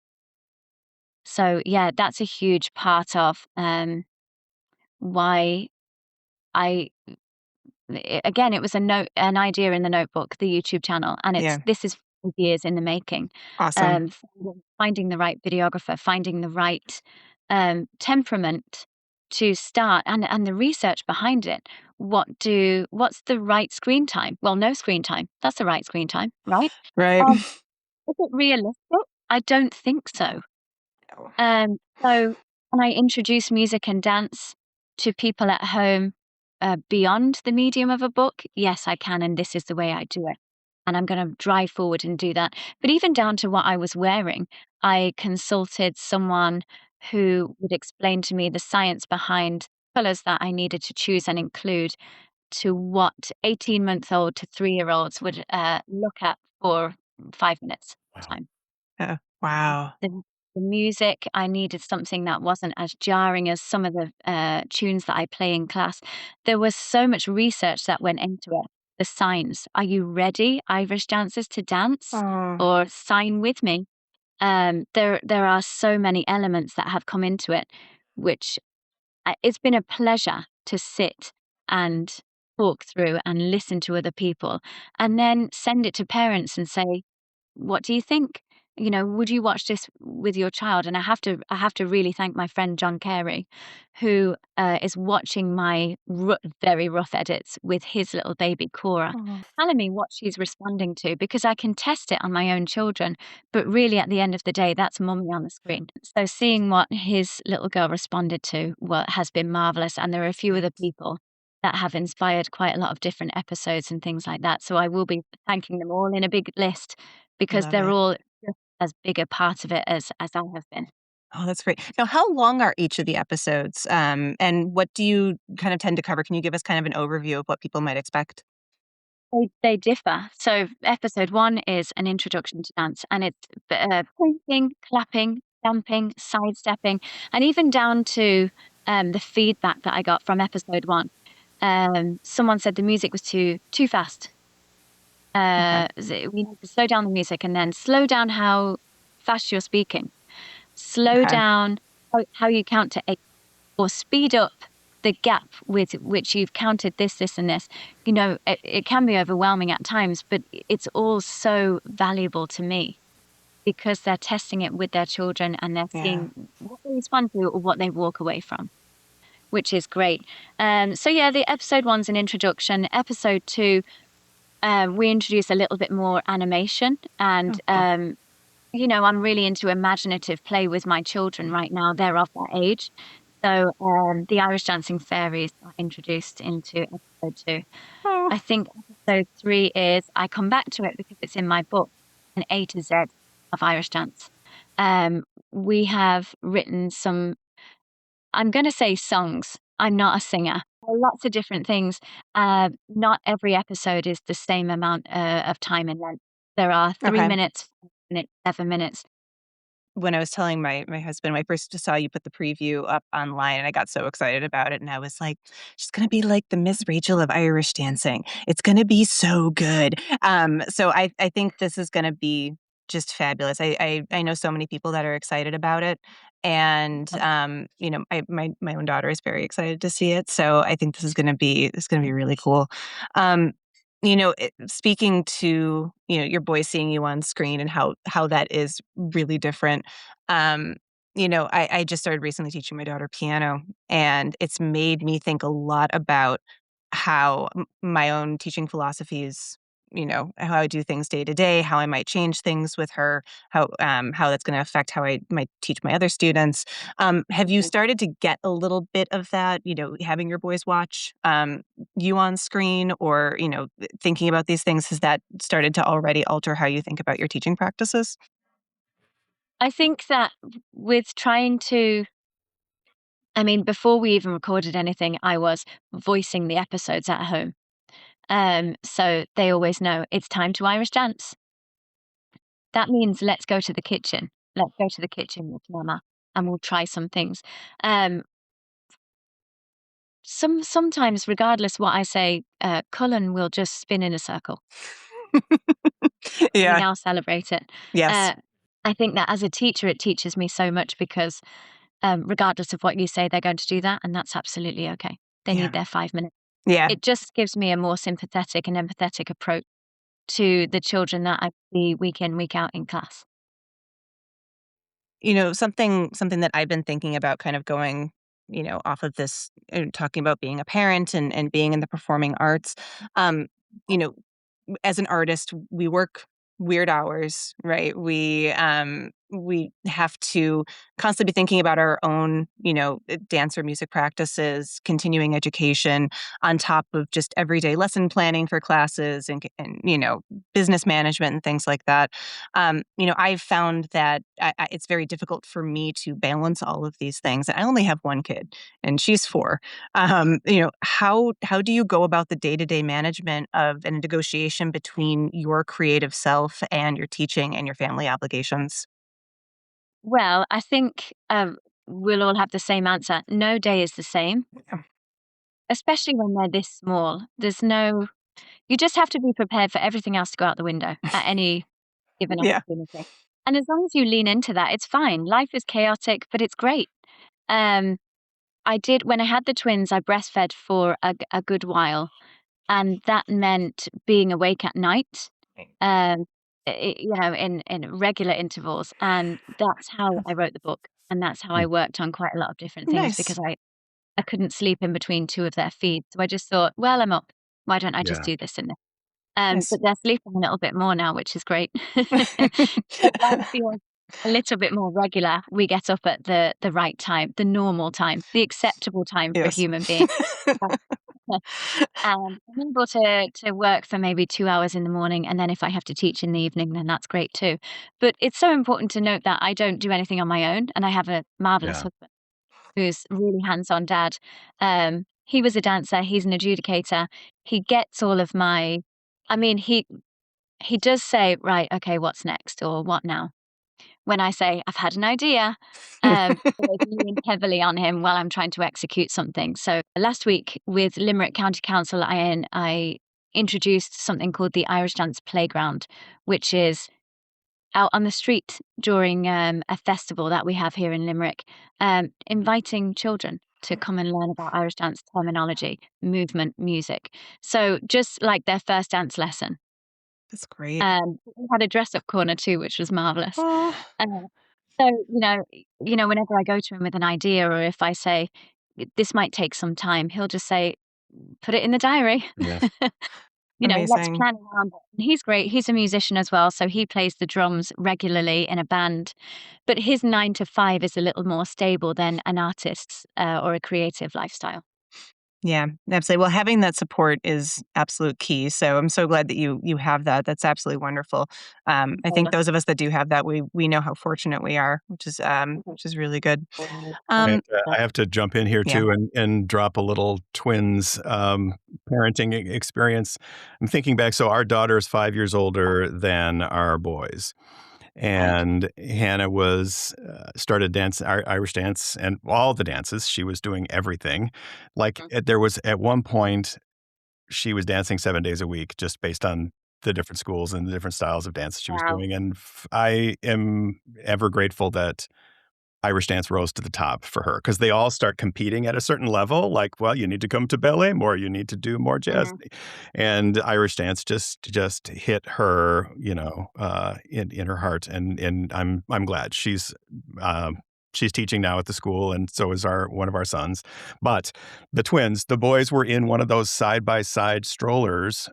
So yeah, that's a huge part of why again, it was an idea in the notebook, the YouTube channel, and this is 5 years in the making. Awesome. Finding the right videographer, finding the right temperament to start, and the research behind it. What's the right screen time? Well, no screen time. That's the right screen time, right? Right. Is it realistic? I don't think so. So can I introduce music and dance to people at home beyond the medium of a book? Yes, I can, and this is the way I do it. And I'm going to drive forward and do that. But even down to what I was wearing, I consulted someone who would explain to me the science behind colors that I needed to choose and include to what 18-month-old to 3-year-olds would look at for 5 minutes time. Wow. The music, I needed something that wasn't as jarring as some of the tunes that I play in class. There was so much research that went into it. The signs. Are you ready, Irish dancers, to dance? Or sign with me? There are so many elements that have come into it, which it's been a pleasure to sit and talk through and listen to other people, and then send it to parents and say, what do you think? Would you watch this with your child? And I have to really thank my friend John Carey, who is watching my very rough edits with his little baby Cora, telling me what she's responding to, because I can test it on my own children. But really, at the end of the day, that's mummy on the screen. So seeing what his little girl responded to has been marvelous. And there are a few other people that have inspired quite a lot of different episodes and things like that. So I will be thanking them all in a big list, because they're all just as big a part of it as I have been. Oh, that's great. Now, how long are each of the episodes? And what do you kind of tend to cover? Can you give us kind of an overview of what people might expect? They differ. So episode 1 is an introduction to dance, and it's pointing, clapping, stamping, sidestepping, and even down to the feedback that I got from episode 1. Someone said the music was too fast. We need to slow down the music, and then slow down how fast you're speaking. Slow down how you count to 8, or speed up the gap with which you've counted this, and this. It can be overwhelming at times, but it's all so valuable to me, because they're testing it with their children, and they're seeing what they respond to or what they walk away from, which is great. So yeah, the episode 1's an introduction. Episode 2, we introduce a little bit more animation, and I'm really into imaginative play with my children right now. They're of that age. So the Irish Dancing Fairies are introduced into episode 2. Oh. I think episode 3 is, I come back to it because it's in my book, an A to Z of Irish dance. We have written some, I'm going to say songs. I'm not a singer. Lots of different things. Not every episode is the same amount of time in length. There are 3 minutes, 5 minutes, 7 minutes. When I was telling my husband, when I first saw you put the preview up online, and I got so excited about it, and I was like, "She's gonna be like the Miss Rachel of Irish dancing. It's gonna be so good." So I think this is gonna be just fabulous. I know so many people that are excited about it, and my own daughter is very excited to see it. So I think this is gonna be really cool. Um, speaking to your boys seeing you on screen and how that is really different. I just started recently teaching my daughter piano, and it's made me think a lot about how my own teaching philosophies, how I do things day to day, how I might change things with her, how that's going to affect how I might teach my other students. Have you started to get a little bit of that? Having your boys watch you on screen, or thinking about these things, has that started to already alter how you think about your teaching practices? I think that with trying to, before we even recorded anything, I was voicing the episodes at home. So they always know it's time to Irish dance. That means let's go to the kitchen. Let's go to the kitchen with Mama, and we'll try some things. Sometimes, regardless what I say, Cullen will just spin in a circle. We Yeah. now celebrate it. Yes. I think that as a teacher, it teaches me so much because regardless of what you say, they're going to do that, and that's absolutely okay. They Yeah. need their 5 minutes. Yeah. It just gives me a more sympathetic and empathetic approach to the children that I see week in, week out in class. Something that I've been thinking about, kind of going, off of this, talking about being a parent and being in the performing arts. You know, as an artist, we work weird hours, right? We have to constantly be thinking about our own, dance or music practices, continuing education, on top of just everyday lesson planning for classes and business management and things like that. I've found that it's very difficult for me to balance all of these things. I only have one kid, and she's 4. How do you go about the day-to-day management of and negotiation between your creative self and your teaching and your family obligations? Well, I think we'll all have the same answer. No day is the same, Yeah. especially when they're this small. You just have to be prepared for everything else to go out the window at any given Yeah. opportunity. And as long as you lean into that, it's fine. Life is chaotic, but it's great. When I had the twins, I breastfed for a good while, and that meant being awake at night, um, in regular intervals, and that's how I wrote the book, and that's how I Hmm. worked on quite a lot of different things Nice. because I couldn't sleep in between 2 of their feeds, so I just thought, "Well, I'm up. Why don't I just Yeah. do this in this?" Nice. But they're sleeping a little bit more now, which is great. But life feels a little bit more regular. We get up at the right time, the normal time, the acceptable time for a Yes. human being. I'm able to work for maybe 2 hours in the morning, and then if I have to teach in the evening, then that's great too. But it's so important to note that I don't do anything on my own, and I have a marvelous Yeah. husband who's really hands-on dad. He was a dancer, he's an adjudicator. He gets all of my he does say, "Right, okay, what's next?" or "What now?" When I say, "I've had an idea," always lean heavily on him while I'm trying to execute something. So last week with Limerick County Council, I introduced something called the Irish Dance Playground, which is out on the street during a festival that we have here in Limerick, inviting children to come and learn about Irish dance terminology, movement, music. So just like their first dance lesson. That's great. We had a dress-up corner too, which was marvelous. Oh, Uh, so, whenever I go to him with an idea or if I say, "This might take some time," he'll just say, "Put it in the diary." Yeah. let's plan around it. He's great. He's a musician as well, so he plays the drums regularly in a band. But his 9 to 5 is a little more stable than an artist's or a creative lifestyle. Yeah, absolutely. Well, having that support is absolute key. So I'm so glad that you have that. That's absolutely wonderful. I think those of us that do have that, we know how fortunate we are, which is really good. I have to jump in here too and drop a little twins parenting experience. I'm thinking back. So our daughter is 5 years older than our boys. And Hannah was started dance, Irish dance, and all the dances. She was doing everything. Like there was at one point, she was dancing 7 days a week, just based on the different schools and the different styles of dance she was doing. And I am ever grateful that Irish dance rose to the top for her, because they all start competing at a certain level. Like, well, you need to come to ballet more, you need to do more jazz, and Irish dance just hit her, in her heart. And I'm glad she's teaching now at the school, and so is one of our sons. But the twins, the boys were in one of those side by side strollers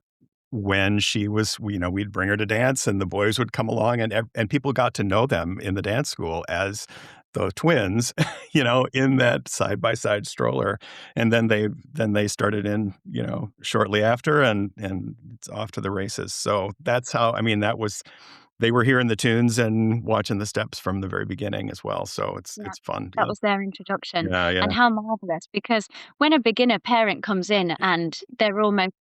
when she was, we'd bring her to dance, and the boys would come along, and people got to know them in the dance school as the twins, in that side by side stroller. And then they started in, shortly after, and it's off to the races. So that's how, they were hearing the tunes and watching the steps from the very beginning as well. So it's fun. That was their introduction. Yeah. And how marvelous, because when a beginner parent comes in and they're almost,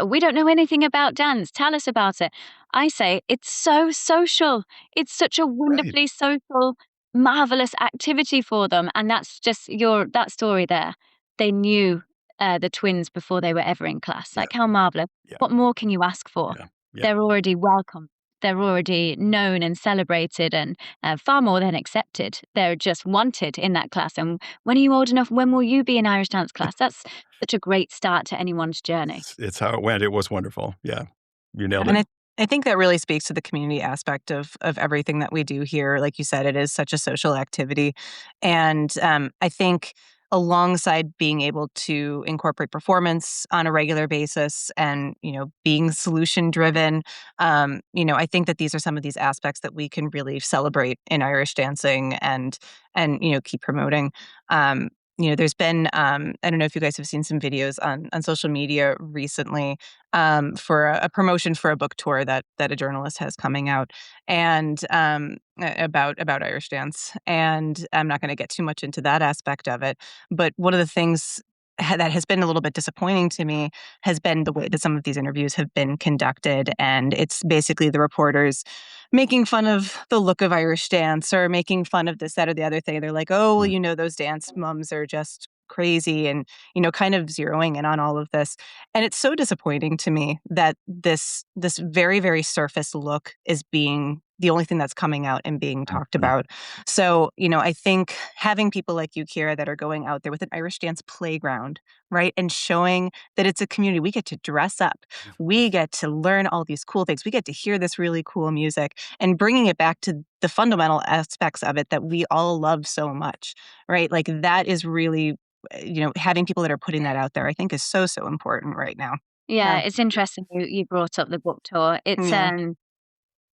we don't know anything about dance, tell us about it. I say, it's so social. It's such a wonderfully social, marvelous activity for them. And that's just that story there. They knew the twins before they were ever in class. Like, how marvelous. What more can you ask for? They're already welcome. They're already known and celebrated, and far more than accepted. They're just wanted in that class. And when are you old enough? When will you be in Irish dance class? That's such a great start to anyone's journey. It's how it went. It was wonderful. Yeah, you nailed it. I think that really speaks to the community aspect of everything that we do here. Like you said, it is such a social activity. And I think alongside being able to incorporate performance on a regular basis and, being solution driven, I think that these are some of these aspects that we can really celebrate in Irish dancing and keep promoting. There's been, I don't know if you guys have seen some videos on social media recently for a promotion for a book tour that a journalist has coming out, and about Irish dance. And I'm not going to get too much into that aspect of it, but one of the things that has been a little bit disappointing to me has been the way that some of these interviews have been conducted. And it's basically the reporters making fun of the look of Irish dance, or making fun of this, that, or the other thing. They're like, oh, well, those dance mums are just crazy, and, kind of zeroing in on all of this. And it's so disappointing to me that this very, very surface look is being the only thing that's coming out and being talked about. So, I think having people like you, Ciara, that are going out there with an Irish dance playground, right, and showing that it's a community. We get to dress up. We get to learn all these cool things. We get to hear this really cool music, and bringing it back to the fundamental aspects of it that we all love so much, right? Like, that is really, having people that are putting that out there, I think, is so, so important right now. Yeah, it's interesting you brought up the book tour.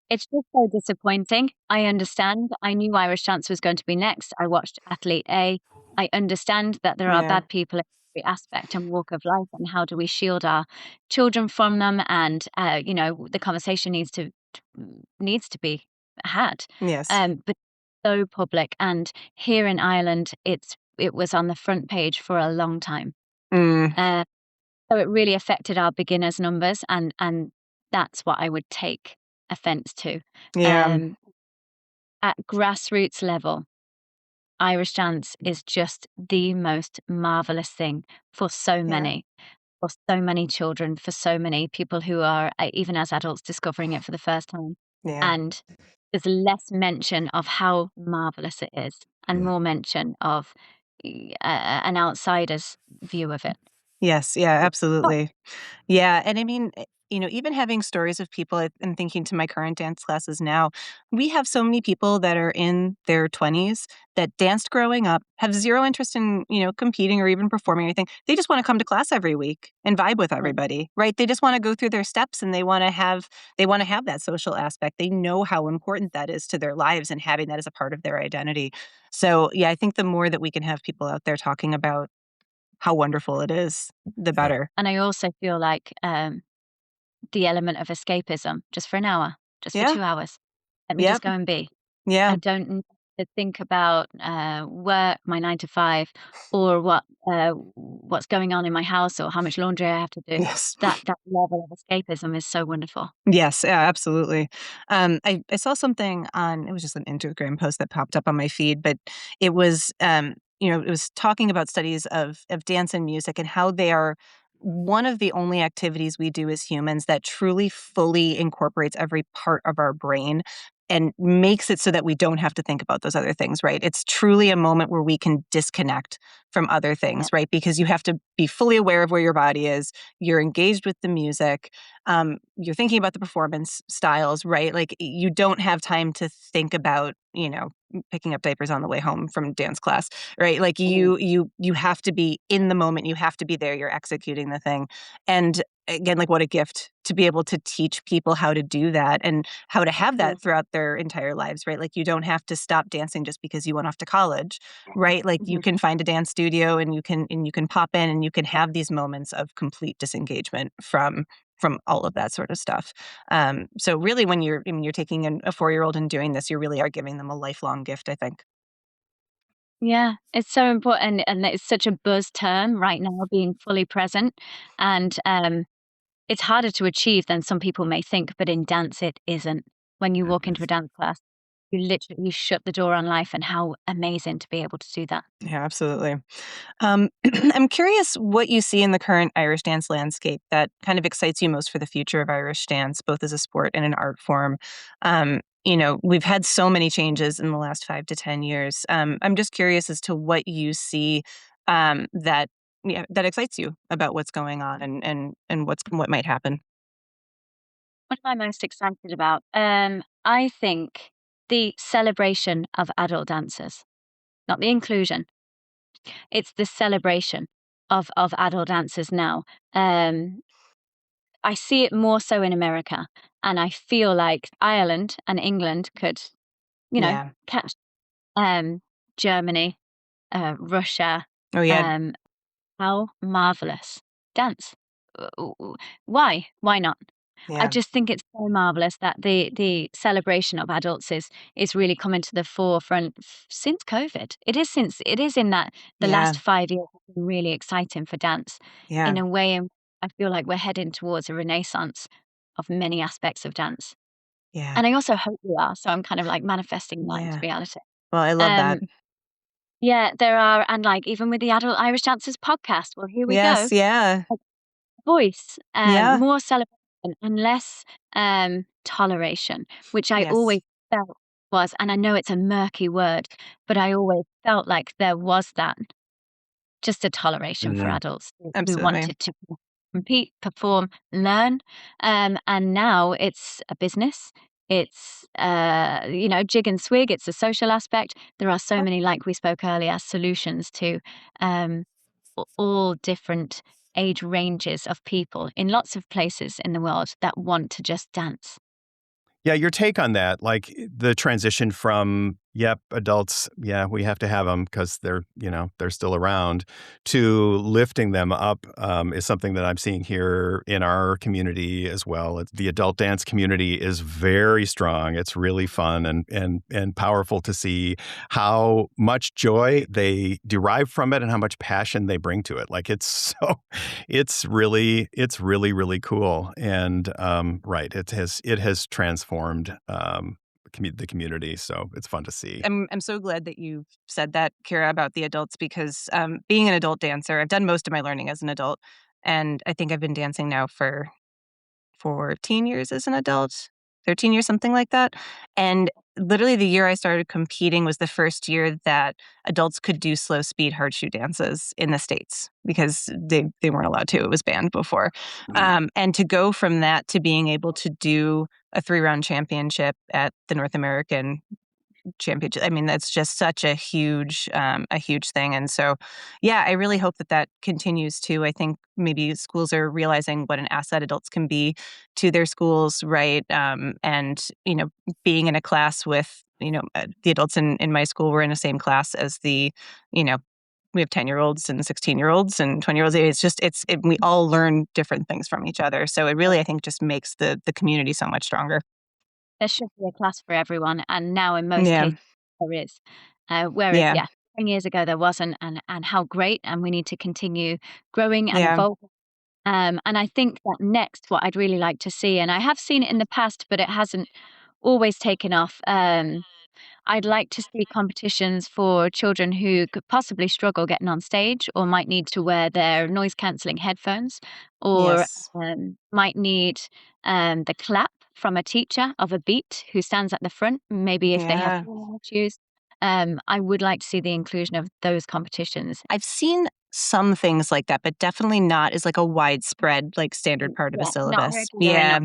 It's just so disappointing. I understand. I knew Irish dance was going to be next. I watched Athlete A. I understand that there are bad people in every aspect and walk of life, and how do we shield our children from them? And the conversation needs to be had. Yes. But so public, and here in Ireland, it was on the front page for a long time. So it really affected our beginners' numbers, and that's what I would take offense to. At grassroots level, Irish dance is just the most marvelous thing for so many, for so many children, for so many people who are, even as adults, discovering it for the first time. And there's less mention of how marvelous it is, and more mention of an outsider's view of it. Yes, yeah, absolutely. Yeah, and even having stories of people and thinking to my current dance classes now, we have so many people that are in their 20s that danced growing up, have zero interest in, competing or even performing or anything. They just want to come to class every week and vibe with everybody, right? They just want to go through their steps and they want to have that social aspect. They know how important that is to their lives and having that as a part of their identity. So, yeah, I think the more that we can have people out there talking about how wonderful it is, the better. And I also feel like the element of escapism, just for an hour, just for 2 hours. Let me just go and be. Yeah. I don't need to think about work, my 9 to 5, or what's going on in my house or how much laundry I have to do. Yes. That level of escapism is so wonderful. Yes, yeah, absolutely. I saw something it was just an Instagram post that popped up on my feed, but it was, it was talking about studies of dance and music and how they are one of the only activities we do as humans that truly fully incorporates every part of our brain and makes it so that we don't have to think about those other things, right? It's truly a moment where we can disconnect from other things, right? Because you have to be fully aware of where your body is. You're engaged with the music. You're thinking about the performance styles, right? Like you don't have time to think about, picking up diapers on the way home from dance class, right? Like you have to be in the moment. You have to be there. You're executing the thing. And again, like what a gift to be able to teach people how to do that and how to have that throughout their entire lives, right? Like you don't have to stop dancing just because you went off to college, right? Like you can find a dance studio and you can pop in and you can have these moments of complete disengagement from all of that sort of stuff. So really when you're taking a 4-year-old and doing this, you really are giving them a lifelong gift, I think. Yeah, it's so important, and it's such a buzz term right now, being fully present, and it's harder to achieve than some people may think, but in dance it isn't. When you walk into a dance class, you literally shut the door on life, and how amazing to be able to do that. Yeah, absolutely. I'm curious what you see in the current Irish dance landscape that kind of excites you most for the future of Irish dance, both as a sport and an art form. We've had so many changes in the last 5 to 10 years. I'm just curious as to what you see that that excites you about what's going on and what might happen. What am I most excited about? I think the celebration of adult dancers, not the inclusion. It's the celebration of adult dancers now. I see it more so in America, and I feel like Ireland and England could, Yeah. catch Germany, Russia. Oh yeah. How marvelous dance! Why? Why not? I Yeah. just think it's so marvelous that the celebration of adults is really coming to the forefront since COVID. It is in that the Yeah. last 5 years have been really exciting for dance Yeah. in a way. I feel like we're heading towards a renaissance of many aspects of dance. Yeah. And I also hope we are. So I'm kind of like manifesting that into Yeah. reality. Well, I love that. Um, yeah, there are, and like even with the Adult Irish Dancers podcast, well, here we go. Yes. Yeah. Voice, Yeah. more celebration and less toleration, which I Yes. always felt was, and I know it's a murky word, but I always felt like there was that, just a toleration for adults who Absolutely. wanted to compete, perform, learn, and now it's a business. It's jig and swig. It's a social aspect. There are so many, like we spoke earlier, solutions to um, all different age ranges of people in lots of places in the world that want to just dance. Yeah, your take on that, like the transition from, yep, adults, yeah, we have to have them because they're still around, to lifting them up is something that I'm seeing here in our community as well. The adult dance community is very strong. It's really fun and powerful to see how much joy they derive from it and how much passion they bring to it. Like it's really, really cool. And right, it has transformed the community. So it's fun to see. I'm so glad that you said that, Ciara, about the adults because being an adult dancer, I've done most of my learning as an adult, and I think I've been dancing now for 14 years as an adult, 13 years, something like that. And literally the year I started competing was the first year that adults could do slow speed hard shoe dances in the States because they weren't allowed to. It was banned before. And to go from that to being able to do a 3-round championship at the North American championship. I mean, that's just such a huge thing. And so, yeah, I really hope that continues too. I think maybe schools are realizing what an asset adults can be to their schools, right? And, being in a class with, the adults in my school were in the same class as we have 10-year-olds and 16-year-olds and 20-year-olds. We all learn different things from each other. So it really, I think, just makes the community so much stronger. There should be a class for everyone, and now in most cases there is. Whereas, 10 years ago there wasn't, and how great, and we need to continue growing and evolving. And I think that next, what I'd really like to see, and I have seen it in the past, but it hasn't always taken off. I'd like to see competitions for children who could possibly struggle getting on stage or might need to wear their noise cancelling headphones or might need the clap from a teacher of a beat who stands at the front, maybe if they have issues. I would like to see the inclusion of those competitions. I've seen some things like that, but definitely not as like a widespread, like standard part of a syllabus. Yeah.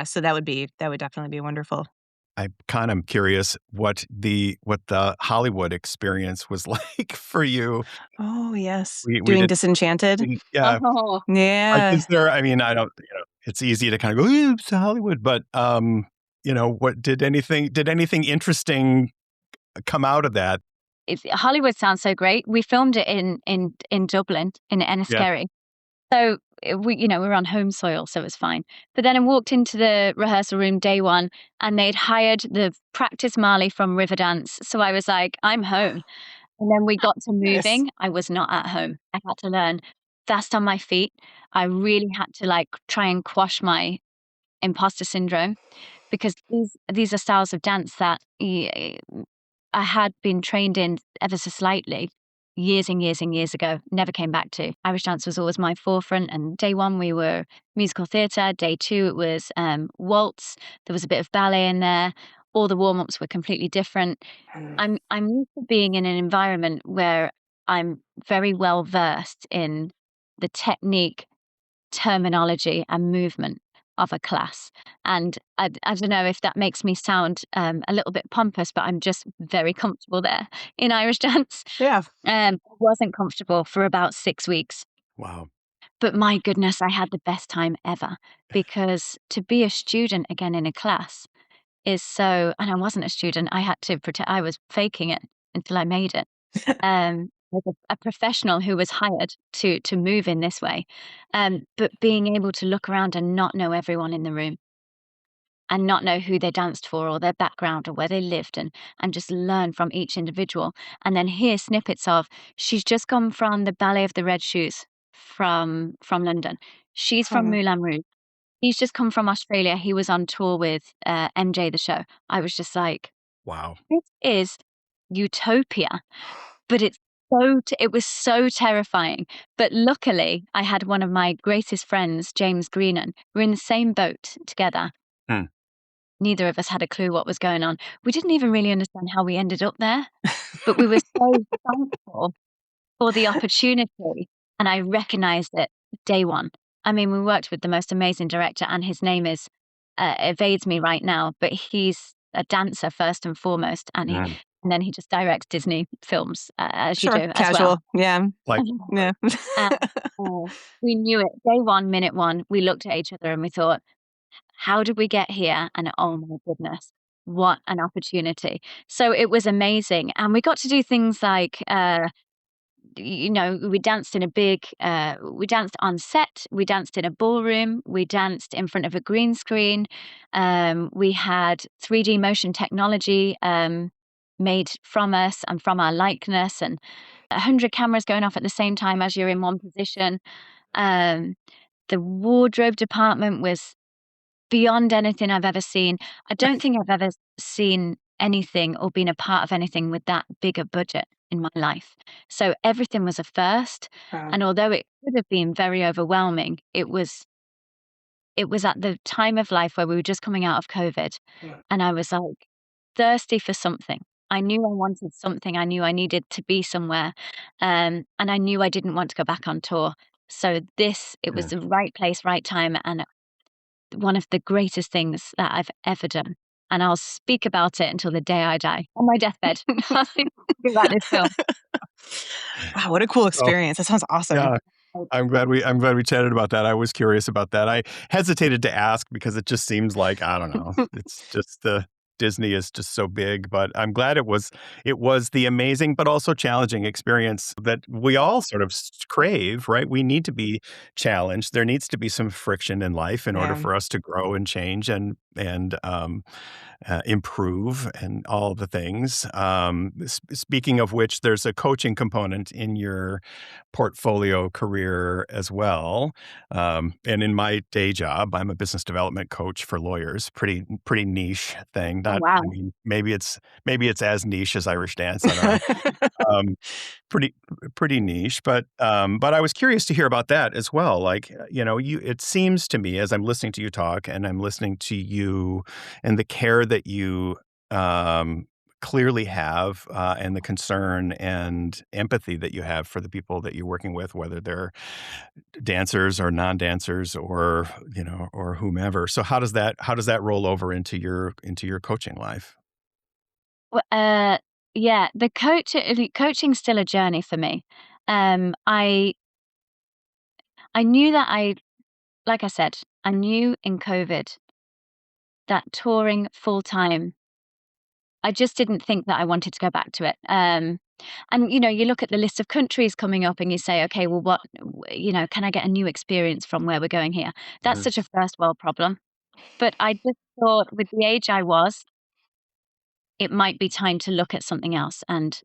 So that would definitely be wonderful. I'm kind of curious what the Hollywood experience was like for you. Oh yes, doing Disenchanted. Yeah, yeah. Is there? I mean, I don't. It's easy to kind of go, "Ooh, it's Hollywood," but what did anything interesting come out of that? Hollywood sounds so great. We filmed it in Dublin, in Enniskerry. So we were on home soil, so it was fine. But then I walked into the rehearsal room day one, and they'd hired the practice Marley from Riverdance. So I was like, I'm home. And then we got to moving. I was not at home. I had to learn fast on my feet. I really had to try and quash my imposter syndrome, because these are styles of dance that I had been trained in ever so slightly years and years and years ago, never came back to. Irish dance was always my forefront, and day one we were musical theatre, day two it was waltz, there was a bit of ballet in there, all the warm-ups were completely different. I'm used to being in an environment where I'm very well versed in the technique, terminology and movement of a class. And I don't know if that makes me sound a little bit pompous, but I'm just very comfortable there in Irish dance. Yeah. I wasn't comfortable for about 6 weeks. Wow. But my goodness, I had the best time ever, because to be a student again in a class is so, and I wasn't a student, I had to pretend I was faking it until I made it. With a professional who was hired to move in this way. But being able to look around and not know everyone in the room, and not know who they danced for or their background or where they lived, and just learn from each individual, and then hear snippets of, she's just gone from the Ballet of the Red Shoes from London. She's from Moulin Rouge. He's just come from Australia. He was on tour with MJ the Show. I was just like, wow, this is utopia. But it was so terrifying. But luckily, I had one of my greatest friends, James Greenan. We're in the same boat together. Neither of us had a clue what was going on. We didn't even really understand how we ended up there, but we were so thankful for the opportunity, and I recognized it day one. I mean, we worked with the most amazing director, and his name evades me right now, but he's a dancer first and foremost, and then he just directs Disney films, as you do as well. Yeah. We knew it. Day one, minute one, we looked at each other and we thought, how did we get here? And oh my goodness, what an opportunity. So it was amazing. And we got to do things like, we danced we danced on set, we danced in a ballroom, we danced in front of a green screen. We had 3D motion technology made from us and from our likeness, and 100 cameras going off at the same time as you're in one position. The wardrobe department was beyond anything I've ever seen. I don't think I've ever seen anything or been a part of anything with that big a budget in my life. So everything was a first. And although it could have been very overwhelming, it was it was at the time of life where we were just coming out of COVID, and I was like thirsty for something. I knew I wanted something. I knew I needed to be somewhere, and I knew I didn't want to go back on tour. So it was the right place, right time, and one of the greatest things that I've ever done. And I'll speak about it until the day I die on my deathbed. I'll speak about this film. Wow, what a cool experience! That sounds awesome. Yeah. I'm glad we chatted about that. I was curious about that. I hesitated to ask because it just seems like, I don't know, it's just Disney is just so big, but I'm glad it was the amazing but also challenging experience that we all sort of crave, right? We need to be challenged. There needs to be some friction in life in order for us to grow and change and improve and all the things. Speaking of which, there's a coaching component in your portfolio career as well. And in my day job, I'm a business development coach for lawyers. Pretty niche thing. Not, wow. I mean, maybe it's as niche as Irish dance. I don't know. Pretty niche, but I was curious to hear about that as well. Like, it seems to me as I'm listening to you talk and I'm listening to you and the care that you clearly have and the concern and empathy that you have for the people that you're working with, whether they're dancers or non-dancers or or whomever. So how does that roll over into your coaching life? Well, yeah, the coaching's still a journey for me. I knew that like I said, I knew in COVID that touring full time, I just didn't think that I wanted to go back to it. And you look at the list of countries coming up and you say, okay, well, what, can I get a new experience from where we're going here? That's such a first world problem. But I just thought with the age I was, it might be time to look at something else. And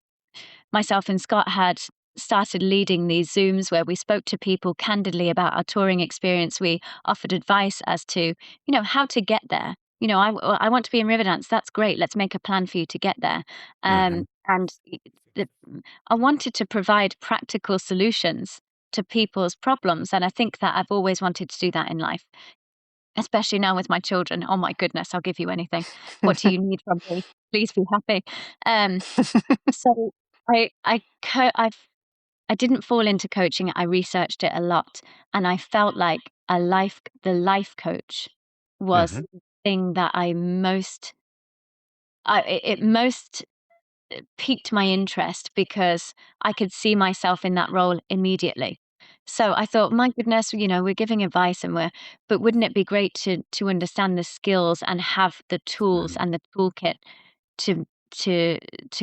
myself and Scott had started leading these Zooms where we spoke to people candidly about our touring experience. We offered advice as to, how to get there. I want to be in Riverdance. That's great. Let's make a plan for you to get there. And I wanted to provide practical solutions to people's problems. And I think that I've always wanted to do that in life, especially now with my children. Oh my goodness, I'll give you anything. What do you need from me? Please be happy. So I didn't fall into coaching. I researched it a lot, and I felt like the life coach was the thing that it most piqued my interest because I could see myself in that role immediately. So I thought, my goodness, we're giving advice but wouldn't it be great to understand the skills and have the tools and the toolkit to to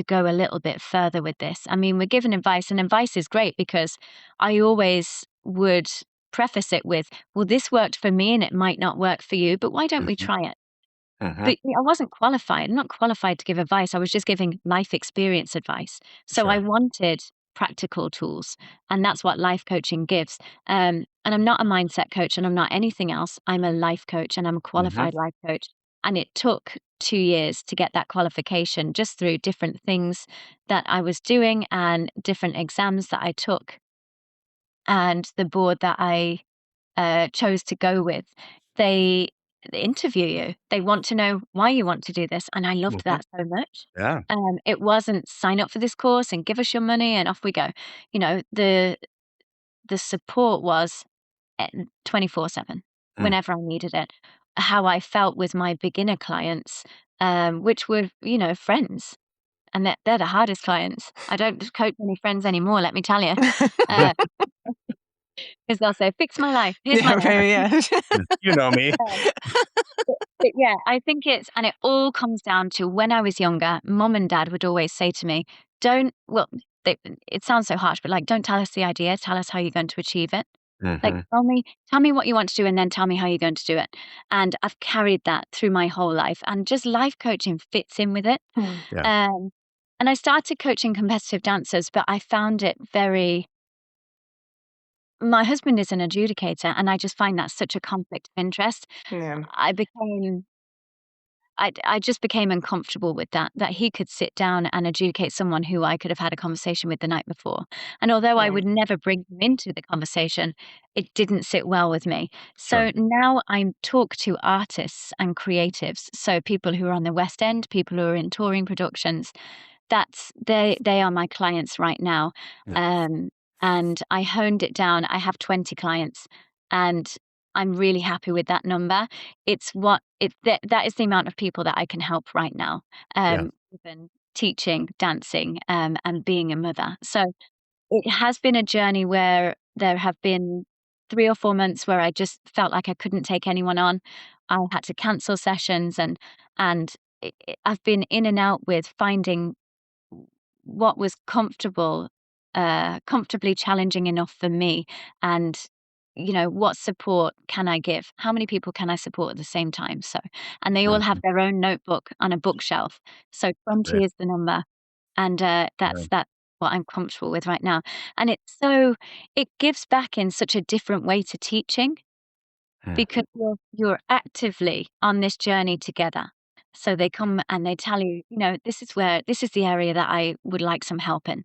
go a little bit further with this? I mean, we're given advice, and advice is great because I always would preface it with, well, this worked for me and it might not work for you, but why don't we try it? But I wasn't qualified. I'm not qualified to give advice. I was just giving life experience advice. So I wanted practical tools, and that's what life coaching gives. And I'm not a mindset coach, and I'm not anything else. I'm a life coach, and I'm a qualified life coach. And it took 2 years to get that qualification just through different things that I was doing and different exams that I took. And the board that I chose to go with, they interview you. They want to know why you want to do this, and I loved that so much. Yeah. It wasn't sign up for this course and give us your money and off we go. The support was 24/7 whenever I needed it. How I felt with my beginner clients, which were, friends, and they're the hardest clients. I don't coach any friends anymore, let me tell you. 'Cause they'll say, "Fix my life. Here's my life." Yeah. You know me. But yeah, I think and it all comes down to when I was younger, mom and dad would always say to me, it sounds so harsh, but like, "Don't tell us the idea, tell us how you're going to achieve it." Like, tell me what you want to do and then tell me how you're going to do it. And I've carried that through my whole life, and just life coaching fits in with it. Yeah. And I started coaching competitive dancers, but I found it my husband is an adjudicator, and I just find that such a conflict of interest. Yeah. I became I just became uncomfortable with that he could sit down and adjudicate someone who I could have had a conversation with the night before. And although I would never bring him into the conversation, it didn't sit well with me. So now I talk to artists and creatives, so people who are on the West End, people who are in touring productions. They are my clients right now. And I honed it down. I have 20 clients, and I'm really happy with that number. That is the amount of people that I can help right now, even teaching, dancing, and being a mother. So it has been a journey where there have been 3 or 4 months where I just felt like I couldn't take anyone on. I had to cancel sessions, and I've been in and out with finding what was comfortably challenging enough for me, and what support can I give? How many people can I support at the same time? So, and they all have their own notebook on a bookshelf. So 20 is the number, and that's what I'm comfortable with right now. And it gives back in such a different way to teaching, because you're actively on this journey together. So they come and they tell you, this is the area that I would like some help in.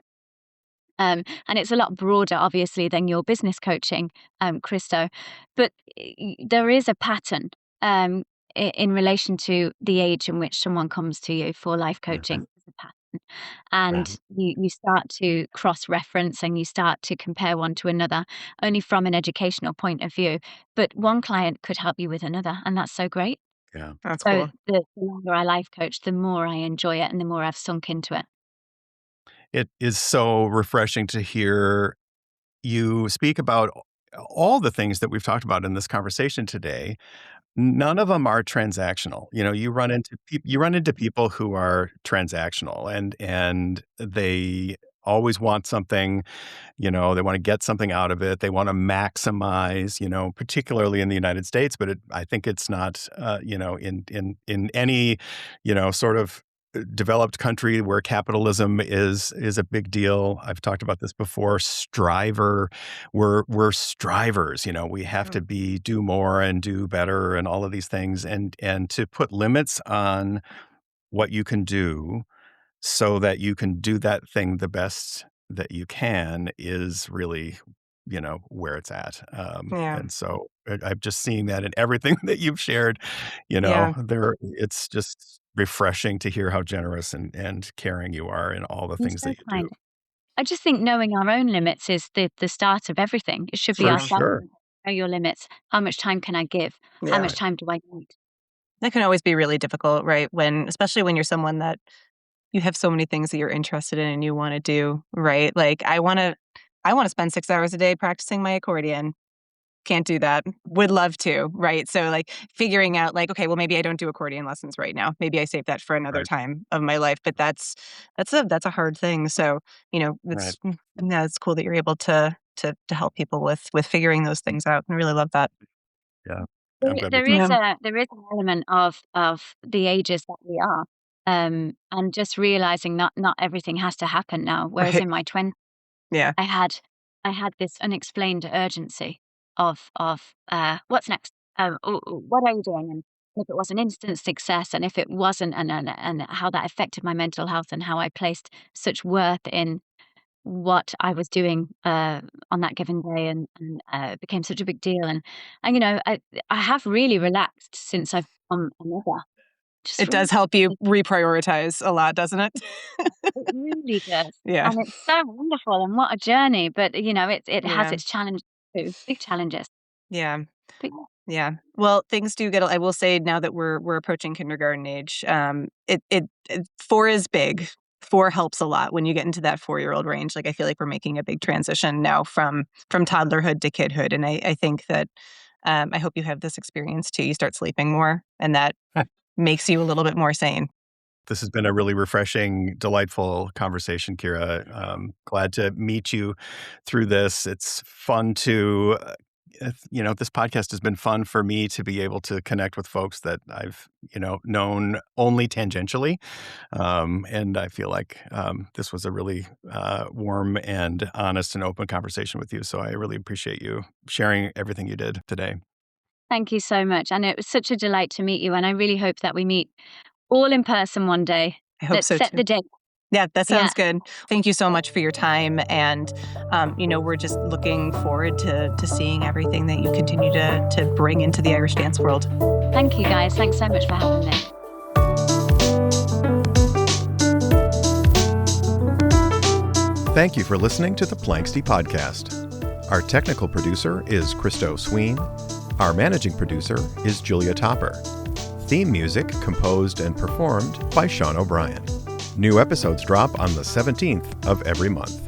And it's a lot broader, obviously, than your business coaching, Christo. But there is a pattern in relation to the age in which someone comes to you for life coaching. There's a pattern. And you start to cross-reference and you start to compare one to another, only from an educational point of view. But one client could help you with another, and that's so great. Yeah, that's So cool. The longer I life coach, the more I enjoy it and the more I've sunk into it. It is so refreshing to hear you speak about all the things that we've talked about in this conversation today. None of them are transactional. You run into people who are transactional, and they always want something. They want to get something out of it. They want to maximize, particularly in the United States, but I think it's not, in any, sort of developed country where capitalism is a big deal. I've talked about this before. We're strivers. We have to do more and do better and all of these things, and to put limits on what you can do so that you can do that thing the best that you can is really, where it's at. And so I'm just seeing that in everything that you've shared. It's just refreshing to hear how generous and caring you are in all the You're things so that you do. kind. I just think knowing our own limits is the start of everything. It should be For our sure. know your limits. How much time can I give? How much time do I need? That can always be really difficult, right? Especially when you're someone that you have so many things that you're interested in and you want to do, right? Like I want to spend 6 hours a day practicing my accordion. Can't do that. Would love to, right? So like figuring out like, okay, well maybe I don't do accordion lessons right now. Maybe I save that for another time of my life. But that's a hard thing. So, it's cool that you're able to help people with figuring those things out. I really love that. Yeah. There is an element of the ages that we are, and just realizing not everything has to happen now. Whereas in my 20s, I had this unexplained urgency of what's next? What are you doing? And if it was an instant success, and if it wasn't, and how that affected my mental health, and how I placed such worth in what I was doing on that given day, and it became such a big deal. And I have really relaxed since I've become a mother. It does help you reprioritize a lot, doesn't it? It really does. Yeah. And it's so wonderful, and what a journey. But it has its challenges too, big challenges. Yeah. But yeah. Well, things do get. I will say now that we're approaching kindergarten age, it 4 is big. 4 helps a lot when you get into that 4-year-old range. Like I feel like we're making a big transition now from toddlerhood to kidhood, and I think that I hope you have this experience too. You start sleeping more, and that makes you a little bit more sane. This has been a really refreshing, delightful conversation, Ciara. Glad to meet you through this. It's fun to, this podcast has been fun for me to be able to connect with folks that I've, known only tangentially. And I feel like this was a really warm and honest and open conversation with you. So I really appreciate you sharing everything you did today. Thank you so much. And it was such a delight to meet you. And I really hope that we meet all in person one day. I hope so, set too. the date. Yeah, that sounds good. Thank you so much for your time. And, we're just looking forward to seeing everything that you continue to bring into the Irish dance world. Thank you, guys. Thanks so much for having me. Thank you for listening to the Planxty Podcast. Our technical producer is Christo Sween. Our managing producer is Julia Topper. Theme music composed and performed by Sean O'Brien. New episodes drop on the 17th of every month.